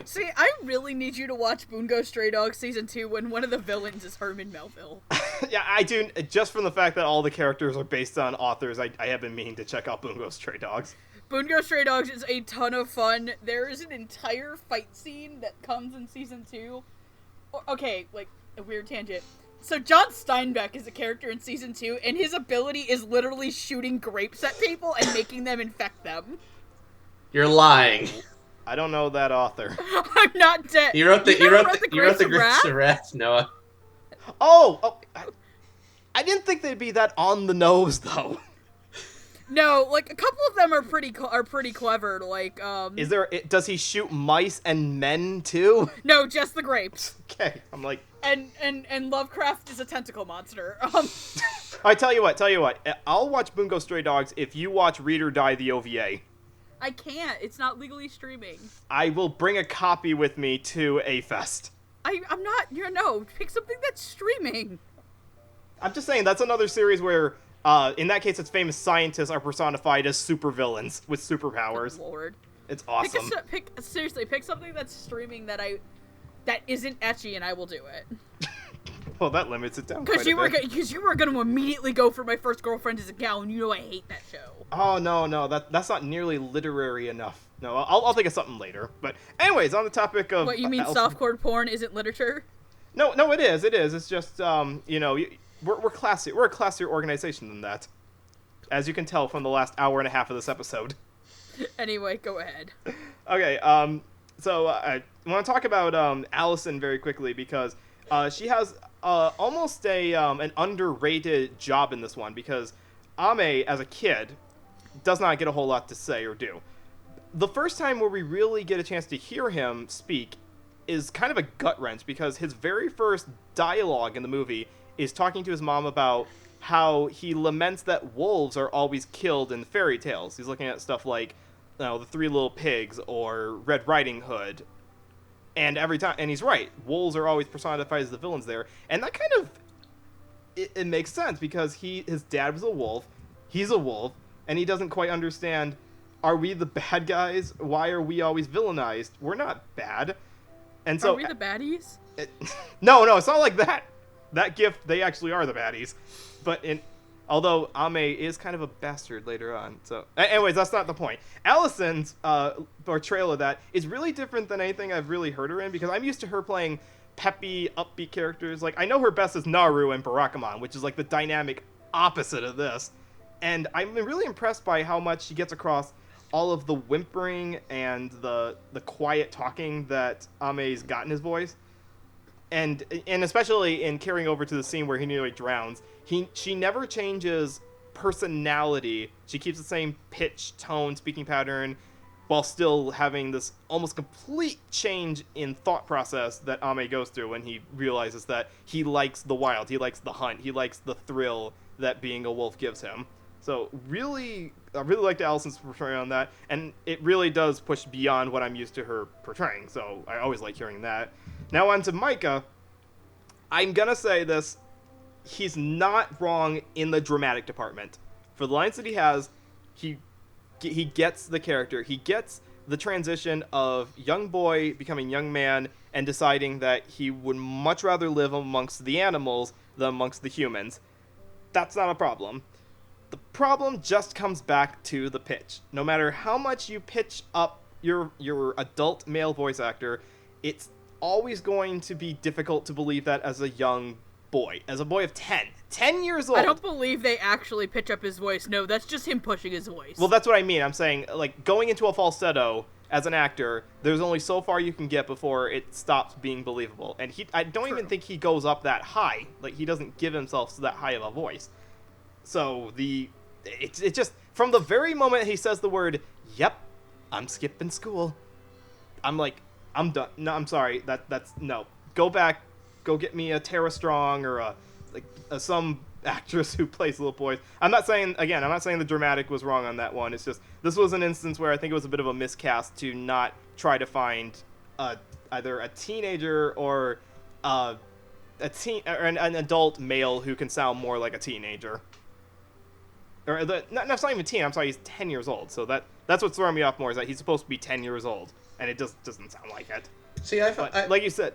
See, I really need you to watch Bungo Stray Dogs Season 2 when one of the villains is Herman Melville. Yeah, I do. Just from the fact that all the characters are based on authors, I have been meaning to check out Bungo Stray Dogs. Bungo Stray Dogs is a ton of fun. There is an entire fight scene that comes in Season 2. Okay, like, a weird tangent. So John Steinbeck is a character in Season 2, and his ability is literally shooting grapes at people and making them infect them. You're lying. I don't know that author. I'm not dead. You wrote the Grapes of Wrath, Noah. Oh, I didn't think they'd be that on the nose, though. No, like, a couple of them are pretty clever, like, Does he shoot mice and men, too? No, just the grapes. Okay, I'm like... And Lovecraft is a tentacle monster. I tell you what, I'll watch Bungo Stray Dogs if you watch Read or Die the OVA. I can't, it's not legally streaming. I will bring a copy with me to a fest. I'm not, no, pick something that's streaming. I'm just saying, that's another series where... in that case, it's famous scientists are personified as supervillains with superpowers. Good Lord. It's awesome. Seriously, pick something that's streaming that isn't ecchi, and I will do it. Well, that limits it down quite a bit. Because you were going to immediately go for My First Girlfriend is a Gal, and you know I hate that show. Oh, no, that's not nearly literary enough. No, I'll think of something later. But anyways, on the topic of... What, you mean softcore porn isn't literature? No, it is. It's just, we're classy. We're a classier organization than that. As you can tell from the last hour and a half of this episode. Anyway, go ahead. Okay, so I want to talk about Allison very quickly because she has almost an underrated job in this one because Ame, as a kid, does not get a whole lot to say or do. The first time where we really get a chance to hear him speak is kind of a gut wrench because his very first dialogue in the movie is talking to his mom about how he laments that wolves are always killed in fairy tales. He's looking at stuff like, The Three Little Pigs or Red Riding Hood. And every time, and he's right, wolves are always personified as the villains there. And that kind of, it makes sense because his dad was a wolf, he's a wolf, and he doesn't quite understand, are we the bad guys? Why are we always villainized? We're not bad. And so, are we the baddies? No, it's not like that. That gift, they actually are the baddies. But although Ame is kind of a bastard later on. So, anyways, that's not the point. Allison's portrayal of that is really different than anything I've really heard her in because I'm used to her playing peppy, upbeat characters. Like, I know her best as Naru in Barakamon, which is like the dynamic opposite of this. And I'm really impressed by how much she gets across all of the whimpering and the quiet talking that Ame's got in his voice. And especially in carrying over to the scene where he nearly drowns, she never changes personality. She keeps the same pitch, tone, speaking pattern, while still having this almost complete change in thought process that Ame goes through when he realizes that he likes the wild, he likes the hunt, he likes the thrill that being a wolf gives him. So I really liked Allison's portrayal on that, and it really does push beyond what I'm used to her portraying, so I always like hearing that. Now on to Micah. I'm gonna say this, he's not wrong in the dramatic department. For the lines that he has, he gets the character. He gets the transition of young boy becoming young man and deciding that he would much rather live amongst the animals than amongst the humans. That's not a problem. The problem just comes back to the pitch. No matter how much you pitch up your adult male voice actor, it's always going to be difficult to believe that as a young boy. As a boy of 10 years old. I don't believe they actually pitch up his voice. No, that's just him pushing his voice. Well, that's what I mean. I'm saying, like, going into a falsetto as an actor, there's only so far you can get before it stops being believable. And I don't even think he goes up that high. Like, he doesn't give himself that high of a voice. So, it's just, from the very moment he says the word, yep, I'm skipping school, I'm like, I'm done. No, I'm sorry. That's no. Go back. Go get me a Tara Strong or some actress who plays little boys. I'm not saying the dramatic was wrong on that one. It's just this was an instance where I think it was a bit of a miscast to not try to find either a teenager or an adult male who can sound more like a teenager. Or not even teen. I'm sorry, he's 10 years old. So that's what's throwing me off more is that he's supposed to be 10 years old, and it just doesn't sound like it. See, like you said,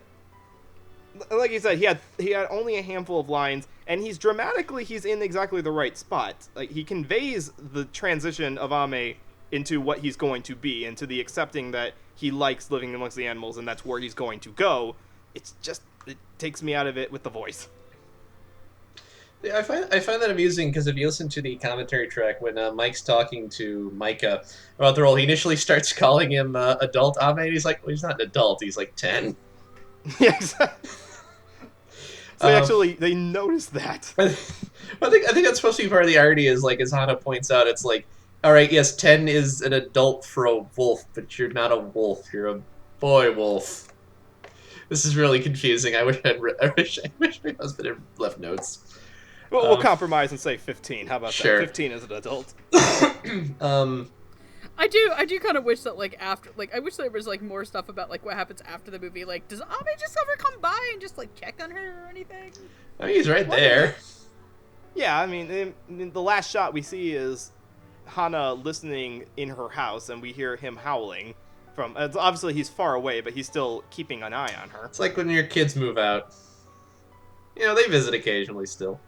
he had only a handful of lines, and he's in exactly the right spot. Like, he conveys the transition of Ame into what he's going to be, into the accepting that he likes living amongst the animals, and that's where he's going to go. It takes me out of it with the voice. Yeah, I find that amusing because if you listen to the commentary track when Mike's talking to Micah about the role, he initially starts calling him adult Ame, and he's like, well, he's not an adult, he's like 10. Yeah, exactly. So they noticed that. I think that's supposed to be part of the irony is, like, as Hana points out, it's like, all right, yes, 10 is an adult for a wolf, but you're not a wolf, you're a boy wolf. This is really confusing. I wish my husband had left notes. Well, we'll compromise and say 15. How about sure. that? 15 as an adult. I do kind of wish that, like, after, like, I wish there was, like, more stuff about, like, what happens after the movie. Like, does Ame just ever come by and just, like, check on her or anything? I mean, he's right there. Yeah, I mean, the last shot we see is Hana listening in her house, and we hear him howling. Obviously, he's far away, but he's still keeping an eye on her. It's like when your kids move out. You know, they visit occasionally still.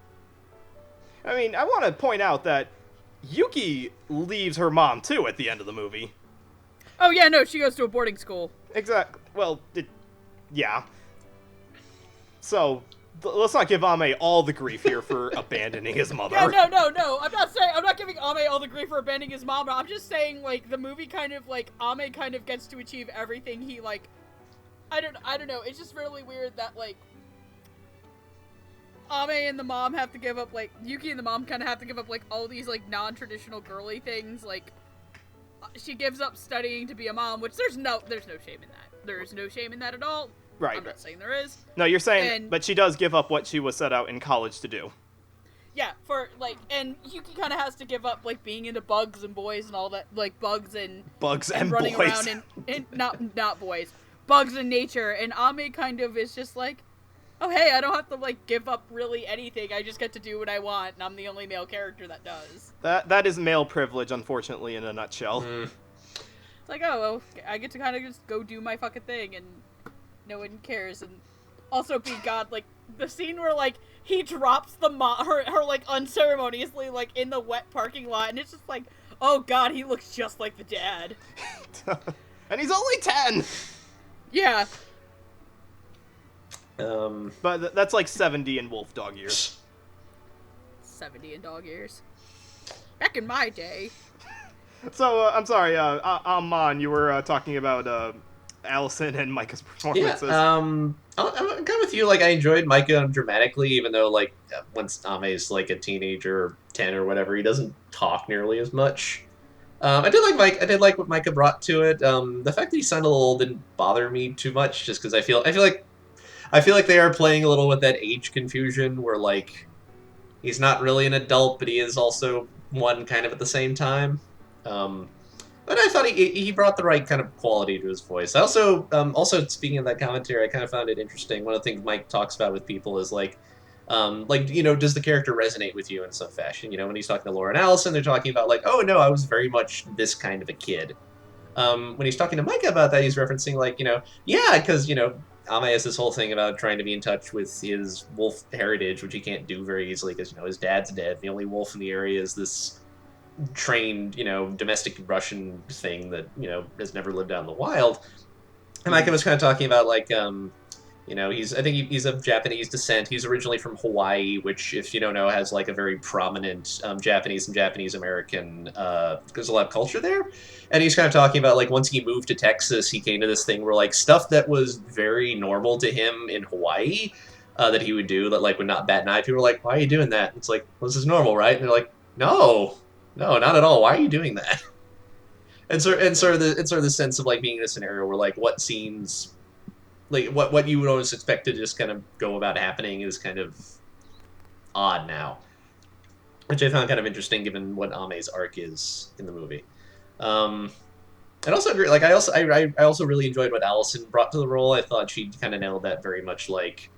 I mean, I want to point out that Yuki leaves her mom, too, at the end of the movie. Oh, yeah, no, she goes to a boarding school. Exactly. Well, yeah. So, let's not give Ame all the grief here for abandoning his mother. Yeah, no. I'm not giving Ame all the grief for abandoning his mom, but I'm just saying, like, the movie kind of, like, Ame kind of gets to achieve everything he, like, I don't know. It's just really weird that, like, Ame and the mom have to give up, like, Yuki and the mom kind of have to give up, like, all these, like, non-traditional girly things. Like, she gives up studying to be a mom, which there's no shame in that. There's no shame in that at all. Right. I'm not saying there is. No, you're saying, but she does give up what she was set out in college to do. Yeah, and Yuki kind of has to give up, like, being into bugs and boys and all that, like, bugs and running boys. around and not boys. Bugs and nature, and Ame kind of is just like, oh, hey, I don't have to, like, give up really anything. I just get to do what I want, and I'm the only male character that does. That is male privilege, unfortunately, in a nutshell. It's like, oh, well, I get to kind of just go do my fucking thing, and no one cares. And also, be God, like, the scene where, like, he drops her, like, unceremoniously, like, in the wet parking lot, and it's just like, oh, God, he looks just like the dad. And he's only 10! Yeah. But that's like 70 in wolf dog years. 70 in dog years. Back in my day. So, I'm sorry, Amon, you were talking about Allison and Micah's performances. Yeah, I'm kind of with you. Like, I enjoyed Micah dramatically, even though, like, once Ame's, like, a teenager, 10 or whatever, he doesn't talk nearly as much. I did like what Micah brought to it. The fact that he sounded a little old didn't bother me too much, just because I feel like they are playing a little with that age confusion, where, like, he's not really an adult, but he is also one kind of at the same time. But I thought he brought the right kind of quality to his voice. I also speaking of that commentary, I kind of found it interesting. One of the things Mike talks about with people is like, you know, does the character resonate with you in some fashion? You know, when he's talking to Laura and Allison, they're talking about like, oh no, I was very much this kind of a kid. When he's talking to Micah about that, he's referencing like, you know, yeah, because, you know, Ame has this whole thing about trying to be in touch with his wolf heritage, which he can't do very easily because, you know, his dad's dead. The only wolf in the area is this trained, you know, domestic Russian thing that, you know, has never lived out in the wild. And Micah was kind of talking about, like, you know, I think he's of Japanese descent. He's originally from Hawaii, which, if you don't know, has, like, a very prominent Japanese and Japanese-American, there's a lot of culture there. And he's kind of talking about, like, once he moved to Texas, he came to this thing where, like, stuff that was very normal to him in Hawaii, that he would do, that, like, would not bat an eye. People were like, why are you doing that? And it's like, well, this is normal, right? And they're like, no, not at all. Why are you doing that? And sort of the sense of, like, being in a scenario where, like, what scenes, like, what you would always expect to just kind of go about happening is kind of odd now, which I found kind of interesting given what Ame's arc is in the movie. And also agree, like, I also really enjoyed what Allison brought to the role. I thought she kind of nailed that very much, like,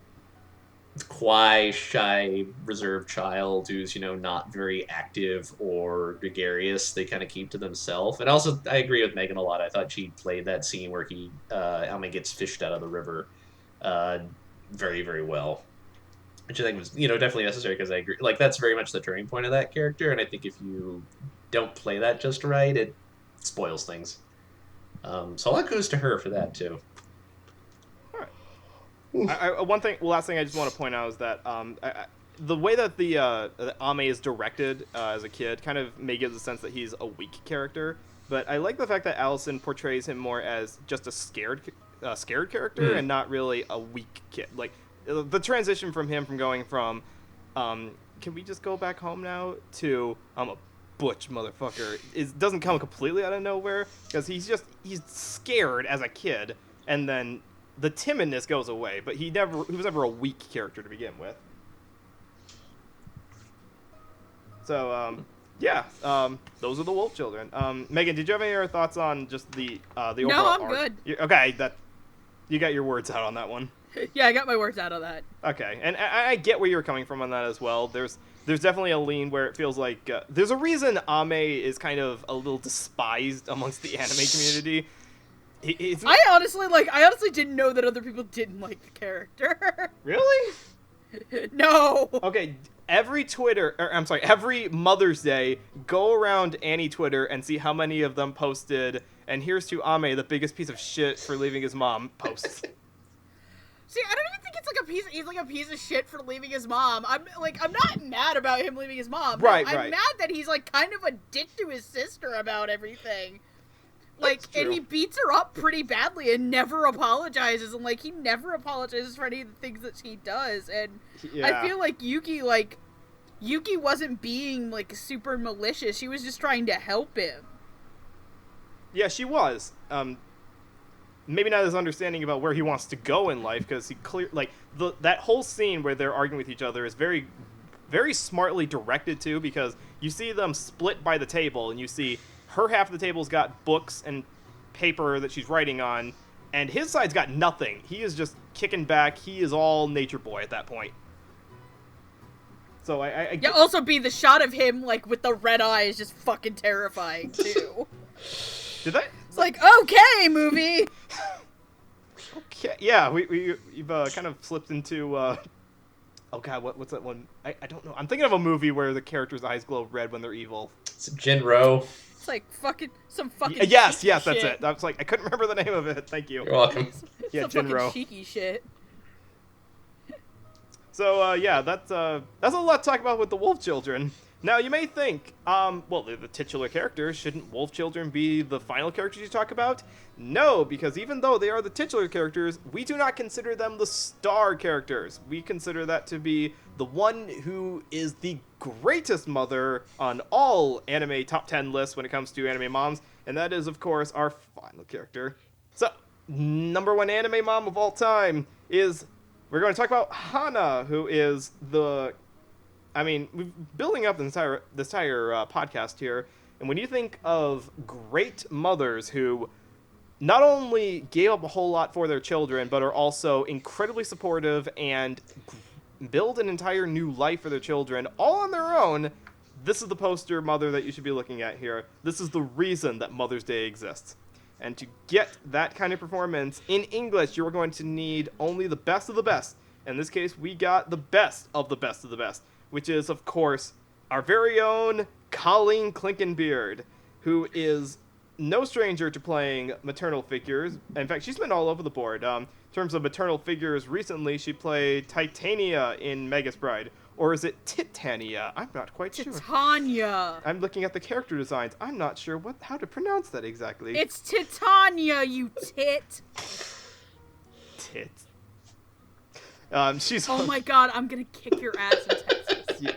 quiet, shy, reserved child who's, not very active or gregarious. They kind of keep to themselves. And also, I agree with Megan a lot. I thought she played that scene where Alma gets fished out of the river very, very well. Which I think was, definitely necessary, because I agree. Like, that's very much the turning point of that character, and I think if you don't play that just right, it spoils things. So all that goes to her for that, too. Last thing I just want to point out is that the way that the Ame is directed as a kid kind of may give the sense that he's a weak character, but I like the fact that Allison portrays him more as just a scared character and not really a weak kid. Like, the transition from him going from can we just go back home now to I'm a butch motherfucker doesn't come completely out of nowhere, because he's scared as a kid, and then the timidness goes away, but he was never a weak character to begin with. So those are the Wolf Children. Megan, did you have any other thoughts on just the overall No, I'm arc? good. Okay, you got your words out on that one. Yeah, I got my words out of that. Okay, and I get where you were coming from on that as well. There's definitely a lean where it feels like there's a reason Ame is kind of a little despised amongst the anime community. I honestly didn't know that other people didn't like the character. Really? No. Okay, every Mother's Day, go around Annie Twitter and see how many of them posted, and here's to Ame, the biggest piece of shit for leaving his mom, posts. See, I don't even think he's like a piece of shit for leaving his mom. I'm not mad about him leaving his mom. Right. I'm mad that he's like kind of a dick to his sister about everything. Like, and he beats her up pretty badly and never apologizes, and like he never apologizes for any of the things that he does. And I feel like Yuki wasn't being like super malicious. She was just trying to help him. Yeah, she was. Maybe not his understanding about where he wants to go in life, because that whole scene where they're arguing with each other is very, very smartly directed too, because you see them split by the table, and you see her half of the table's got books and paper that she's writing on, and his side's got nothing. He is just kicking back. He is all nature boy at that point. So also be the shot of him like with the red eyes just fucking terrifying too. Did that? It's like, okay, movie. Okay, yeah, we've kind of slipped into oh god, what's that one? I don't know. I'm thinking of a movie where the characters' eyes glow red when they're evil. It's Jinro. It's like some fucking yes, shit. that's it. I was like, I couldn't remember the name of it. Thank you. You're welcome. Yeah, some Jinro. fucking cheeky shit. So that's a lot to talk about with the Wolf Children. Now, you may think, they're the titular characters. Shouldn't Wolf Children be the final characters you talk about? No, because even though they are the titular characters, we do not consider them the star characters. We consider that to be the one who is the greatest mother on all anime top 10 lists when it comes to anime moms, and that is, of course, our final character. So, number one anime mom of all time is, we're going to talk about Hana, who is we've building up this entire podcast here, and when you think of great mothers who not only gave up a whole lot for their children, but are also incredibly supportive and build an entire new life for their children, all on their own, this is the poster mother that you should be looking at here. This is the reason that Mother's Day exists. And to get that kind of performance in English, you're going to need only the best of the best. In this case, we got the best of the best of the best, which is, of course, our very own Colleen Clinkenbeard, who is no stranger to playing maternal figures. In fact, she's been all over the board. In terms of maternal figures, recently she played Titania in Megas Bride. Or is it Titania? I'm not quite sure. Titania. I'm looking at the character designs. I'm not sure how to pronounce that exactly. It's Titania, you tit. Tit. She's. Oh my god, I'm gonna kick your ass in Texas. Yeah.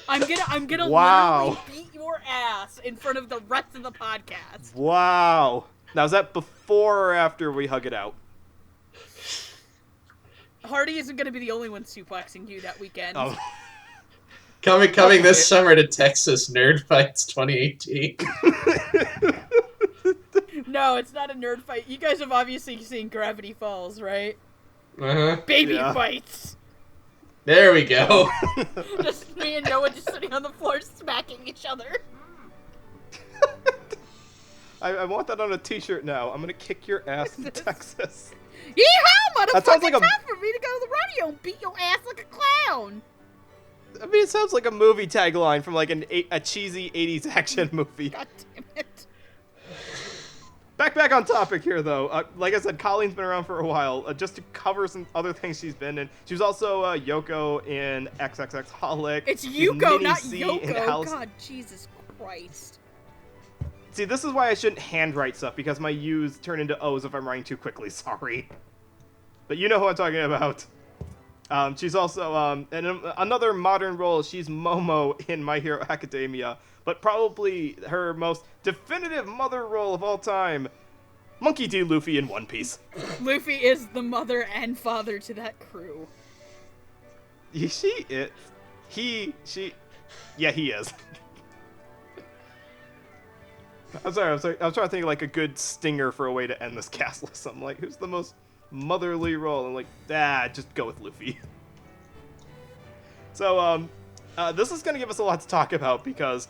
I'm gonna wow. literally beat your ass in front of the rest of the podcast. Wow. Now, is that before or after we hug it out? Hardy isn't gonna be the only one suplexing you that weekend. Oh. Coming this summer to Texas, Nerd Fights 2018. No, it's not a nerd fight. You guys have obviously seen Gravity Falls, right? Baby Yeah. fights. There we go. Just me and Noah just sitting on the floor smacking each other. I want that on a t-shirt now. I'm gonna kick your ass in Texas. Yeehaw, motherfucker! That sounds like a- Time for me to go to the rodeo and beat your ass like a clown. I mean, it sounds like a movie tagline from like a cheesy 80s action movie. God damn it. Back on topic here, though. Like I said, Colleen's been around for a while. Just to cover some other things she's been in. She was also Yoko in XXX Holic. It's She's Yuko, Minnie not C in Yoko. Alice- God, Jesus Christ. See, this is why I shouldn't handwrite stuff, because my U's turn into O's if I'm writing too quickly. Sorry. But you know who I'm talking about. She's also, in another modern role, she's Momo in My Hero Academia. But probably her most definitive mother role of all time, Monkey D. Luffy in One Piece. Luffy is the mother and father to that crew. Yeah, he is. I'm sorry. I was trying to think of like a good stinger for a way to end this cast list. I'm like, who's the most motherly role? I'm like, just go with Luffy. So, this is going to give us a lot to talk about because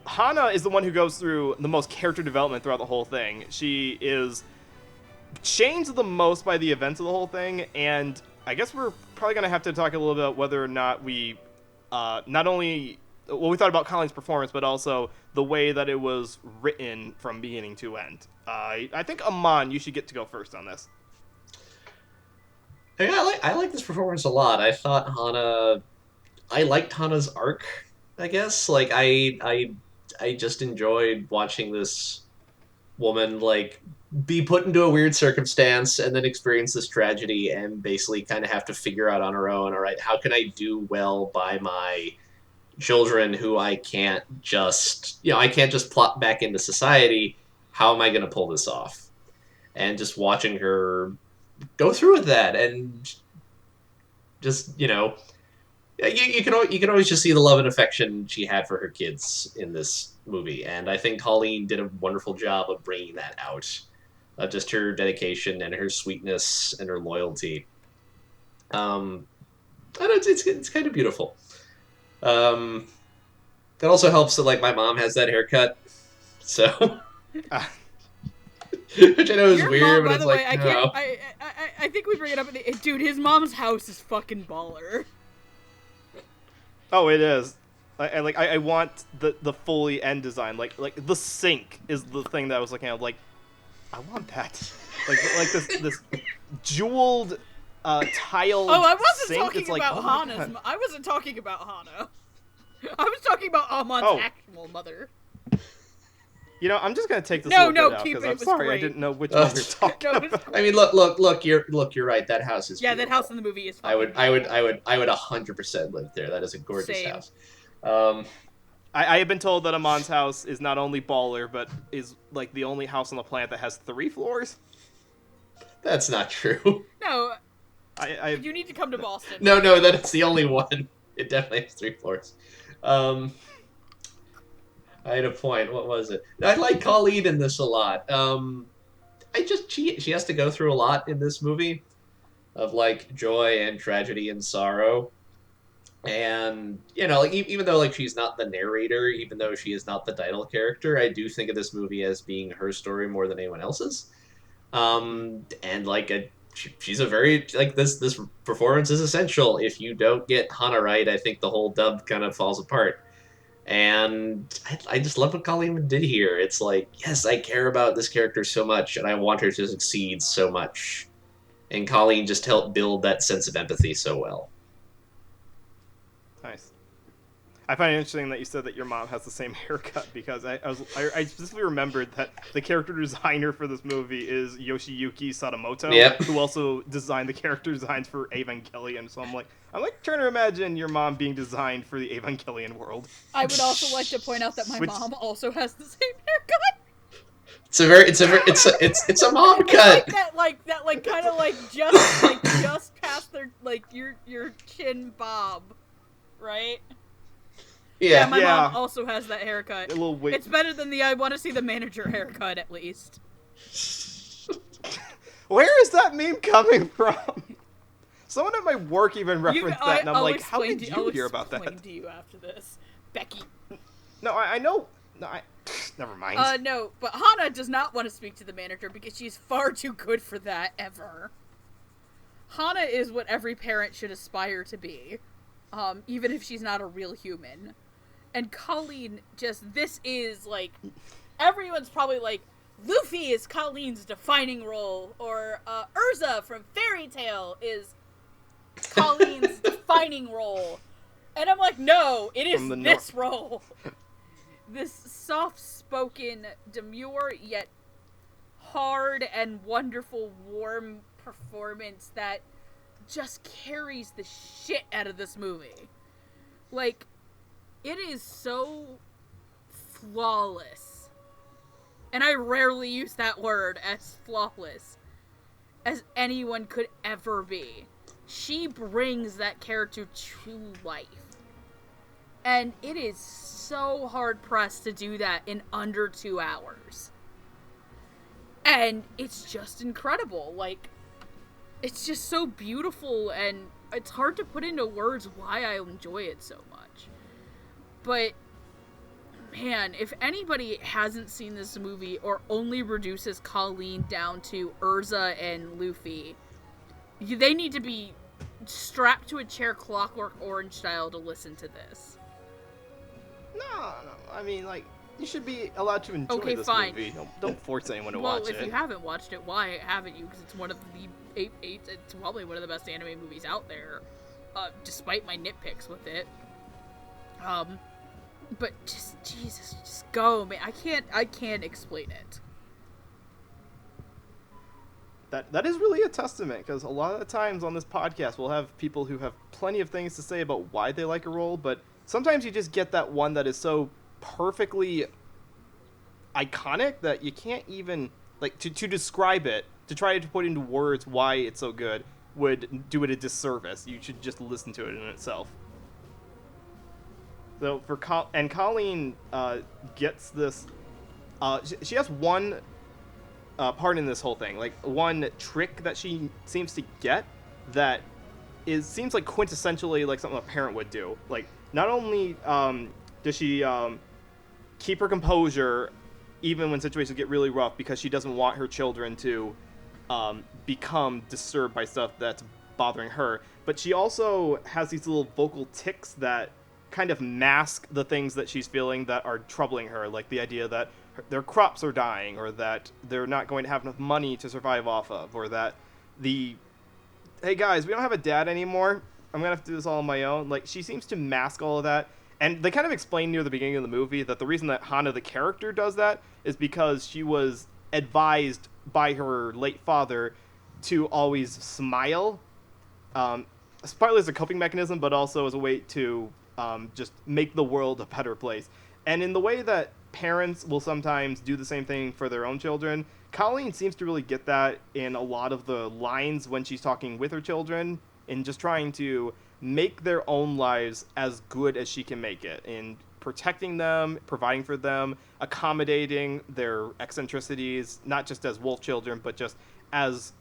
Hana is the one who goes through the most character development throughout the whole thing. She is changed the most by the events of the whole thing, and I guess we're probably going to have to talk a little bit about whether or not we, not only what we thought about Colleen's performance, but also the way that it was written from beginning to end. I think, Amon, you should get to go first on this. Yeah, I like this performance a lot. I liked Hana's arc, I guess. Like, I just enjoyed watching this woman, like, be put into a weird circumstance and then experience this tragedy and basically kind of have to figure out on her own, all right, how can I do well by my children who I can't just plop back into society? How am I going to pull this off? And just watching her go through with that, and just, you can always just see the love and affection she had for her kids in this movie, and I think Colleen did a wonderful job of bringing that out, just her dedication and her sweetness and her loyalty. And it's kind of beautiful. That also helps that, like, my mom has that haircut, so which I know is Your weird, mom, but by it's the like, way, no. I think we bring it up. Dude, his mom's house is fucking baller. Oh, it is. I want the fully end design. Like the sink is the thing that I was looking at. Like, I want that. Like this jeweled tiled. Oh, I wasn't sink. talking It's like, about oh my Hana's. God. I wasn't talking about Hana. I was talking about Amon's actual mother. You know, I'm just gonna take this No, a no, little bit out keep because it, I'm it was sorry great. I didn't know which one you're talking No, it's about. I mean, look, you're right. That house is Yeah, beautiful. that house in the movie is. I would 100% live there. That is a gorgeous Same. house. I have been told that Amon's house is not only baller, but is like the only house on the planet that has 3 floors. That's not true. No, I you need to come to Boston. No, that's the only one. It definitely has 3 floors. I had a point. What was it? I like Colleen in this a lot. She has to go through a lot in this movie of, like, joy and tragedy and sorrow. And, like, even though, like, she's not the narrator, even though she is not the title character, I do think of this movie as being her story more than anyone else's. And, like, she's a very, like, this performance is essential. If you don't get Hana right, I think the whole dub kind of falls apart. And I just love what Colleen did here. It's like, yes, I care about this character so much, and I want her to succeed so much. And Colleen just helped build that sense of empathy so well. Nice. I find it interesting that you said that your mom has the same haircut because I specifically remembered that the character designer for this movie is Yoshiyuki Sadamoto, Yep. who also designed the character designs for Evangelion. So I'm trying to imagine your mom being designed for the Evangelion world. I would also like to point out that my mom also has the same haircut. It's a mom cut. That kind of just past their your chin bob, right? Yeah. My mom also has that haircut. A little wait. It's better than the I want to see the manager haircut, at least. Where is that meme coming from? Someone at my work even referenced that, and I'm like, how did you hear about that? I'll explain to you after this. Becky. No, I know. No, never mind. No, but Hana does not want to speak to the manager because she's far too good for that, ever. Hana is what every parent should aspire to be, even if she's not a real human. And Colleen this is, like, everyone's probably like, Luffy is Colleen's defining role, or Urza from Fairy Tail is Colleen's defining role. And I'm like, no, it is this role. This soft-spoken, demure, yet hard and wonderful, warm performance that just carries the shit out of this movie. Like, it is so flawless. And I rarely use that word as flawless as anyone could ever be. She brings that character to life. And it is so hard-pressed to do that in under 2 hours. And it's just incredible. Like, it's just so beautiful, and it's hard to put into words why I enjoy it so much. But, man, if anybody hasn't seen this movie or only reduces Colleen down to Urza and Luffy, they need to be strapped to a chair Clockwork Orange style to listen to this. No. I mean, like, you should be allowed to enjoy this movie. Don't force anyone to watch it. Well, if you haven't watched it, why haven't you? Because it's one of the it's probably one of the best anime movies out there, despite my nitpicks with it. But just, Jesus, just go, man. I can't explain it. That is really a testament, because a lot of the times on this podcast we'll have people who have plenty of things to say about why they like a role, but sometimes you just get that one that is so perfectly iconic that you can't even, like, to describe it, to try to put into words why it's so good would do it a disservice. You should just listen to it in itself. So Colleen gets this. She has one part in this whole thing, like one trick that she seems to get that seems like quintessentially like something a parent would do. Like, not only does she keep her composure even when situations get really rough because she doesn't want her children to become disturbed by stuff that's bothering her, but she also has these little vocal tics that kind of mask the things that she's feeling that are troubling her, like the idea that their crops are dying, or that they're not going to have enough money to survive off of, or that hey guys, we don't have a dad anymore, I'm gonna have to do this all on my own. Like, she seems to mask all of that. And they kind of explain near the beginning of the movie that the reason that Hana, the character, does that is because she was advised by her late father to always smile, partly as a coping mechanism, but also as a way to just make the world a better place. And in the way that parents will sometimes do the same thing for their own children, Colleen seems to really get that in a lot of the lines when she's talking with her children, and just trying to make their own lives as good as she can make it, in protecting them, providing for them, accommodating their eccentricities, not just as wolf children, but just as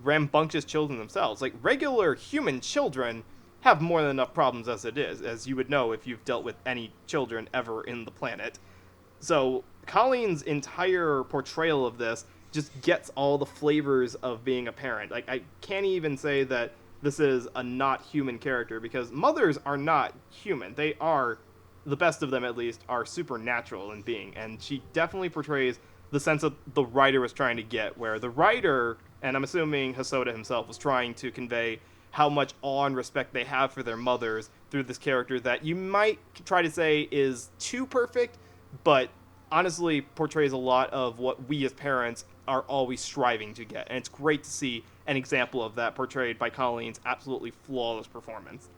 rambunctious children themselves. Like, regular human children have more than enough problems as it is, as you would know if you've dealt with any children ever in the planet. So Colleen's entire portrayal of this just gets all the flavors of being a parent. Like, I can't even say that this is a not human character, because mothers are not human. They are, the best of them at least, are supernatural in being. And she definitely portrays the sense that the writer was trying to get, where the writer, and I'm assuming Hosoda himself, was trying to convey how much awe and respect they have for their mothers through this character that you might try to say is too perfect, but honestly portrays a lot of what we as parents are always striving to get. And it's great to see an example of that portrayed by Colleen's absolutely flawless performance.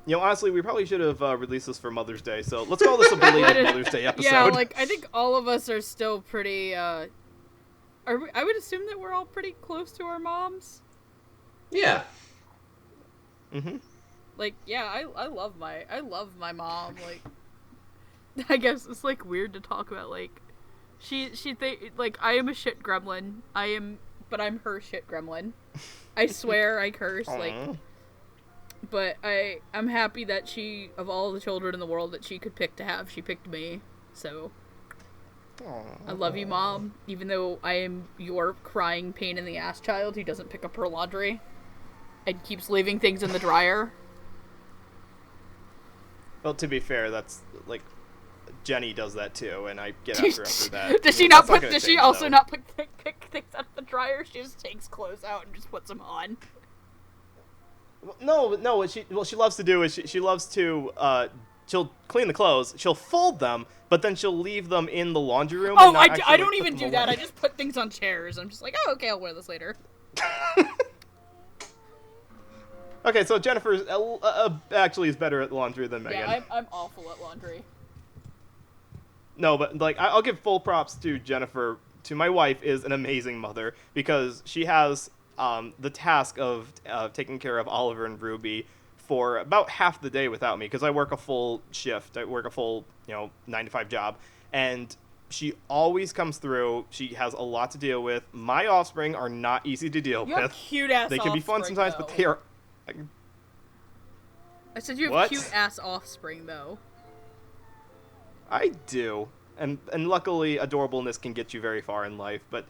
You know, honestly, we probably should have released this for Mother's Day, so let's call this a belated Mother's Day episode. Yeah, like, I think all of us are still pretty, I would assume that we're all pretty close to our moms. Yeah. Mm-hmm. Like, yeah, I love my mom. Like, I guess it's, like, weird to talk about, like, like, I am a shit gremlin. But I'm her shit gremlin. I swear, I curse, like, but I'm happy that she, of all the children in the world that she could pick to have, she picked me, so. I love you, Mom, even though I am your crying pain in the ass child who doesn't pick up her laundry and keeps leaving things in the dryer. Well, to be fair, that's, like, Jenny does that too, and I get after that. Does she not put, does she also not pick things out of the dryer? She just takes clothes out and just puts them on. No, what she loves to do is she loves to, she'll clean the clothes, she'll fold them, but then she'll leave them in the laundry room. Oh, I don't even do that. I just put things on chairs. I'm just like, oh, okay, I'll wear this later. Okay, so Jennifer actually is better at laundry than Megan. Yeah, I'm awful at laundry. No, but, like, I'll give full props to Jennifer. To my wife is an amazing mother because she has the task of taking care of Oliver and Ruby for about half the day without me because I work a full shift. I work a full, 9-to-5 job. And she always comes through. She has a lot to deal with. My offspring are not easy to deal You have with. cute-ass They can be fun sometimes, though. but they are... I said you have What? cute-ass offspring, though. I do, and luckily, adorableness can get you very far in life. But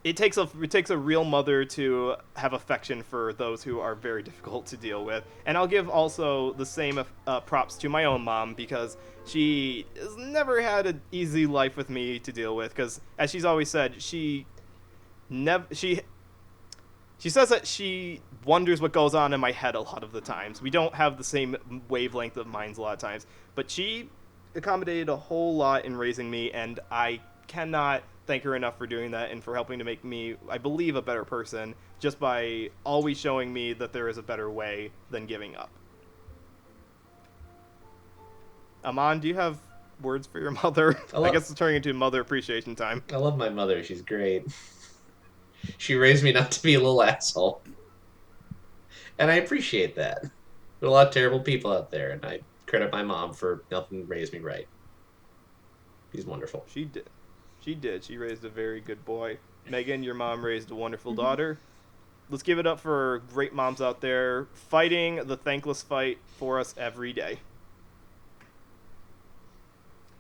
it takes a real mother to have affection for those who are very difficult to deal with. And I'll give also the same props to my own mom because she has never had an easy life with me to deal with. Because as she's always said, she says that she wonders what goes on in my head a lot of the times. We don't have the same wavelength of minds a lot of times, but she accommodated a whole lot in raising me, and I cannot thank her enough for doing that and for helping to make me, I believe, a better person just by always showing me that there is a better way than giving up. Amon, do you have words for your mother? I guess it's turning into mother appreciation time. I love my mother. She's great. She raised me not to be a little asshole. And I appreciate that. There are a lot of terrible people out there, and I credit my mom for helping raise me right. She's wonderful. She did. She raised a very good boy. Megan, your mom raised a wonderful daughter. Let's give it up for great moms out there fighting the thankless fight for us every day.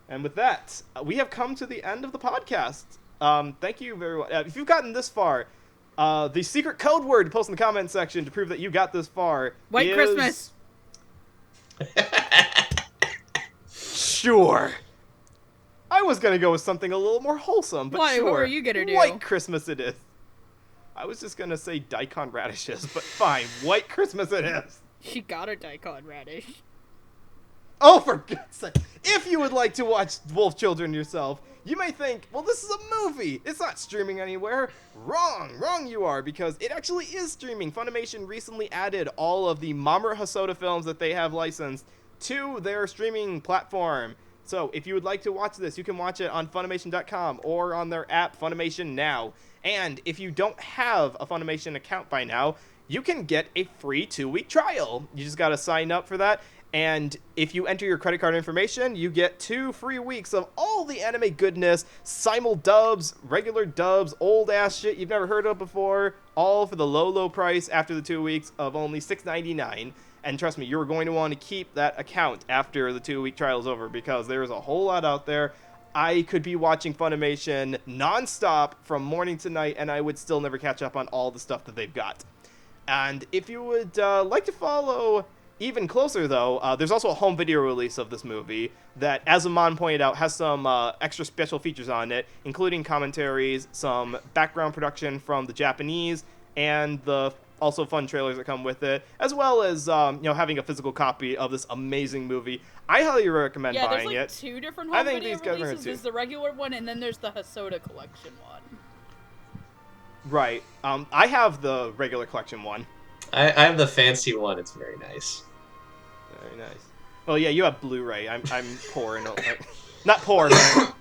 And with that, we have come to the end of the podcast. Thank you very much. If you've gotten this far, the secret code word to post in the comment section to prove that you got this far White is... Christmas. Sure. I was going to go with something a little more wholesome, but Why? sure. What were you going to do? White Christmas it is. I was just going to say daikon radishes, but fine. White Christmas it is. She got a daikon radish. Oh, for God's sake. If you would like to watch Wolf Children yourself, you may think, well, this is a movie. It's not streaming anywhere. Wrong you are, because it actually is streaming. Funimation recently added all of the Mamoru Hosoda films that they have licensed to their streaming platform. So if you would like to watch this, you can watch it on Funimation.com or on their app, Funimation Now. And if you don't have a Funimation account by now, you can get a free 2-week trial. You just got to sign up for that. And if you enter your credit card information, you get 2 free weeks of all the anime goodness, simul dubs, regular dubs, old ass shit you've never heard of before, all for the low price after the 2 weeks of only $6.99. And trust me, you're going to want to keep that account after the 2-week trial is over because there is a whole lot out there. I could be watching Funimation nonstop from morning to night, and I would still never catch up on all the stuff that they've got. And if you would like to follow even closer, though, there's also a home video release of this movie that, as Amon pointed out, has some extra special features on it, including commentaries, some background production from the Japanese, and the also fun trailers that come with it, as well as having a physical copy of this amazing movie. I highly recommend buying it. Yeah, there's like 2 different home video these guys releases. There's the regular one, and then there's the Hosoda collection one. Right. I have the regular collection one. I have the fancy one. It's very nice. Very nice. Well, yeah, you have Blu-ray. I'm poor and not poor, but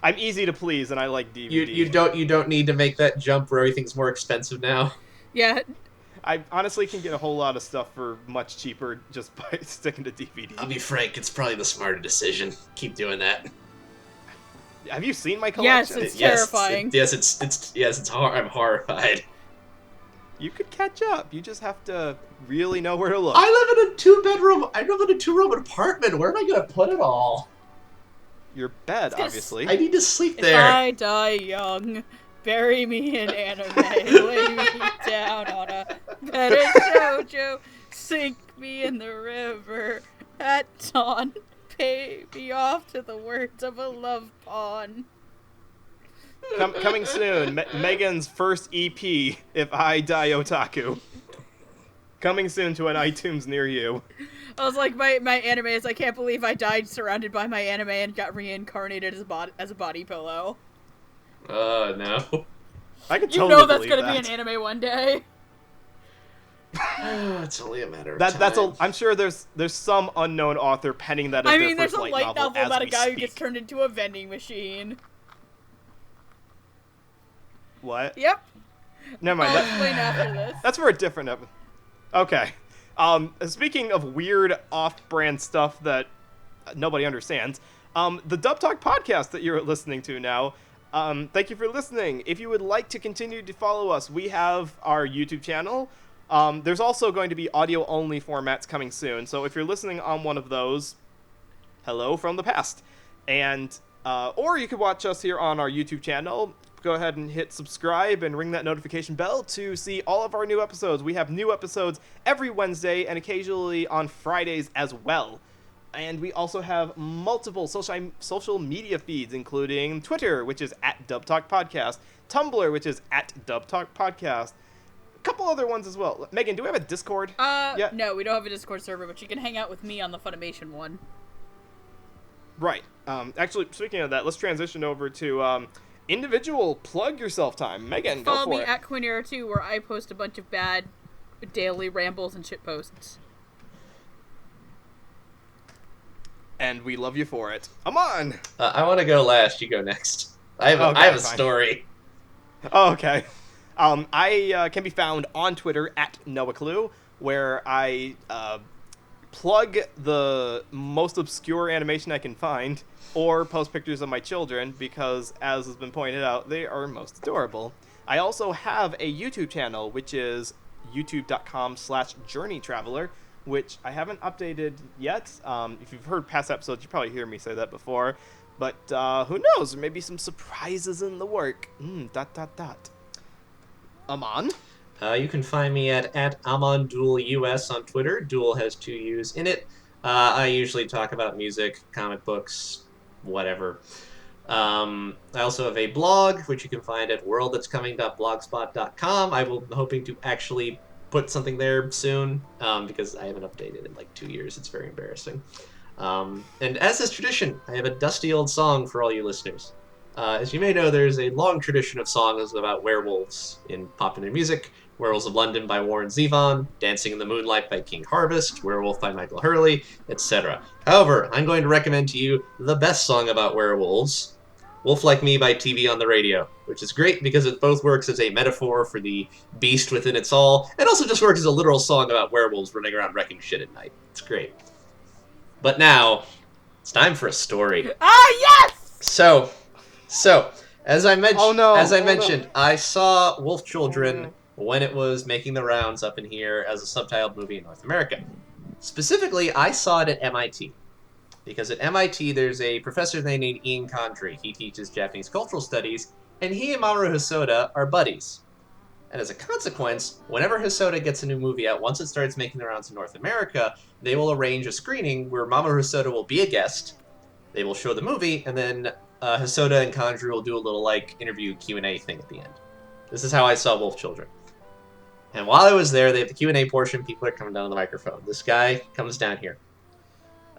I'm easy to please, and I like DVD. You don't need to make that jump where everything's more expensive now. Yeah. I honestly can get a whole lot of stuff for much cheaper just by sticking to DVD. I'll be frank, it's probably the smarter decision. Keep doing that. Have you seen my Yes, collection? it's terrifying. It's I'm horrified. You could catch up. You just have to really know where to look. I live in a 2-bedroom. I live in a 2-room apartment. Where am I gonna put it all? Your bed, obviously. I need to sleep there. If I die young, bury me in anime, lay me down on a bed of shoujo, sink me in the river at dawn, pay me off to the words of a love pawn. Coming soon, Megan's first EP, If I Die Otaku. Coming soon to an iTunes near you. I was like, my anime is, I can't believe I died surrounded by my anime and got reincarnated as a body pillow. No. I can You totally know that's believe gonna that. be an anime one day. It's only a matter of time. That's I'm sure there's some unknown author penning that as their There's first a light light novel as about a we guy who speak. gets turned into a vending machine. What? Yep. Never mind. I'll explain after this. That's for a different episode. Okay. Speaking of weird off-brand stuff that nobody understands, the Dub Talk podcast that you're listening to now, thank you for listening. If you would like to continue to follow us, we have our YouTube channel. There's also going to be audio-only formats coming soon, so if you're listening on one of those, hello from the past. And, or you could watch us here on our YouTube channel. Go ahead and hit subscribe and ring that notification bell to see all of our new episodes. We have new episodes every Wednesday and occasionally on Fridays as well. And we also have multiple social media feeds, including Twitter, which is @dubtalkpodcast, Tumblr, which is @dubtalkpodcast, a couple other ones as well. Megan, do we have a Discord? yet? No, we don't have a Discord server, but you can hang out with me on the Funimation one. Right. Actually, speaking of that, let's transition over to individual plug yourself time. Megan, go Follow for me it. at Quinera2, where I post a bunch of bad daily rambles and shit posts. And we love you for it. Amon! I want to go last. You go next. I have a fine. story. Oh, okay. I can be found on Twitter @NoahClue, where I plug the most obscure animation I can find, or post pictures of my children, because, as has been pointed out, they are most adorable. I also have a YouTube channel, which is youtube.com/journeytraveler, which I haven't updated yet. If you've heard past episodes, you probably hear me say that before. But who knows? There may be some surprises in the work. Amon? You can find me at AmonDuelUS on Twitter. Duel has 2 U's in it. I usually talk about music, comic books, whatever. I also have a blog, which you can find at worldthat'scoming.blogspot.com. I'm hoping to actually put something there soon, because I haven't updated in like 2 years. It's very embarrassing. And as is tradition, I have a dusty old song for all you listeners. As you may know, there's a long tradition of songs about werewolves in popular music. Werewolves of London by Warren Zevon, Dancing in the Moonlight by King Harvest, Werewolf by Michael Hurley, etc. However, I'm going to recommend to you the best song about werewolves, Wolf Like Me by TV on the Radio, which is great because it both works as a metaphor for the beast within its all, and also just works as a literal song about werewolves running around wrecking shit at night. It's great. But now, it's time for a story. Ah, yes! So, as I mentioned, no. I saw Wolf Children when it was making the rounds up in here as a subtitled movie in North America. Specifically, I saw it at MIT. Because at MIT, there's a professor named Ian Condry. He teaches Japanese cultural studies, and he and Mamoru Hosoda are buddies. And as a consequence, whenever Hosoda gets a new movie out, once it starts making the rounds in North America, they will arrange a screening where Mamoru Hosoda will be a guest, they will show the movie, and then Hosoda and Condry will do a little, interview Q&A thing at the end. This is how I saw Wolf Children. And while I was there, they have the Q&A portion, people are coming down to the microphone. This guy comes down here.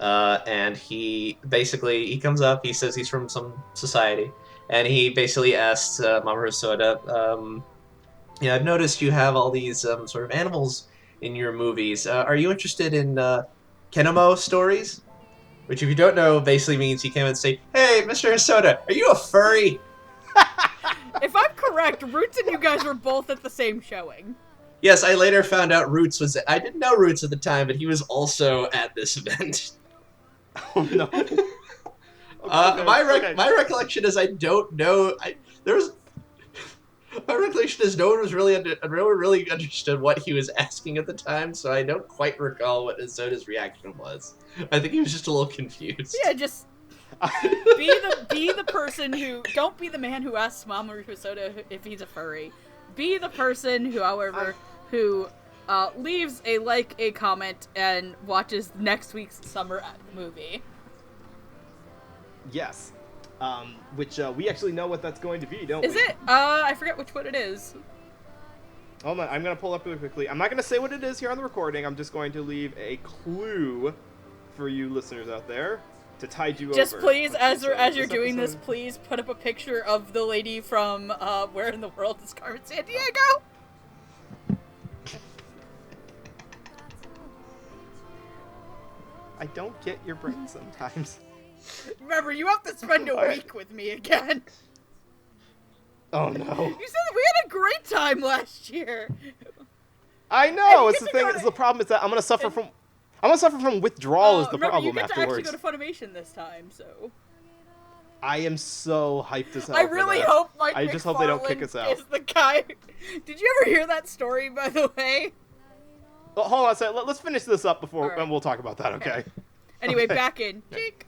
And he comes up, he says he's from some society, and he basically asks Mamoru Hosoda, I've noticed you have all these sort of animals in your movies. Are you interested in Kenemo stories? Which, if you don't know, basically means he came and say, "Hey, Mr. Hosoda, are you a furry?" If I'm correct, Roots and you guys were both at the same showing. Yes, I later found out Roots was... I didn't know Roots at the time, but he was also at this event. Oh, no. My recollection is I don't know. My recollection is no one was really understood what he was asking at the time, so I don't quite recall what Hosoda's reaction was. I think he was just a little confused. Yeah, just be the person who don't be the man who asks Mamoru Hosoda if he's a furry. Be the person who, however, who leaves a comment and watches next week's summer movie. Yes. Which we actually know what that's going to be, don't we? Is it? I forget which one it is. Hold on, I'm going to pull up really quickly. I'm not going to say what it is here on the recording. I'm just going to leave a clue for you listeners out there to tide you over. Just please, as you're doing this, please put up a picture of the lady from Where in the World is Carmen Sandiego? I don't get your brain sometimes. Remember, you have to spend a week with me again. Oh no. You said that we had a great time last year. I know. It's the thing. The problem is that I'm gonna suffer from withdrawal. Is the problem you get afterwards? to actually go to Funimation this time, so. I am so hyped as hell. I really hope Mike I just hope they don't kick us out. Is the guy. Did you ever hear that story, by the way? Well, hold on a second. Let's finish this up before, right. and we'll talk about that. Okay. Anyway, Okay. back in. Jake.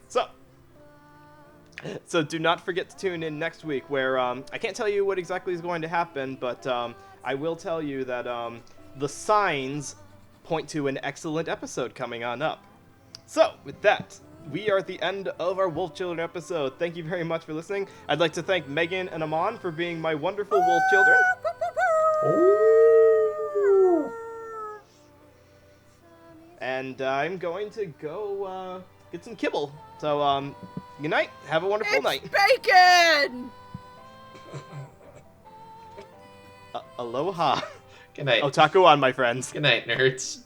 So do not forget to tune in next week, where I can't tell you what exactly is going to happen, but I will tell you that the signs point to an excellent episode coming on up. So with that, we are at the end of our Wolf Children episode. Thank you very much for listening. I'd like to thank Megan and Amon for being my wonderful wolf children. And I'm going to go get some kibble. So, good night. Have a wonderful night. Bacon! Aloha. Good night. Otaku on, my friends. Good night, nerds.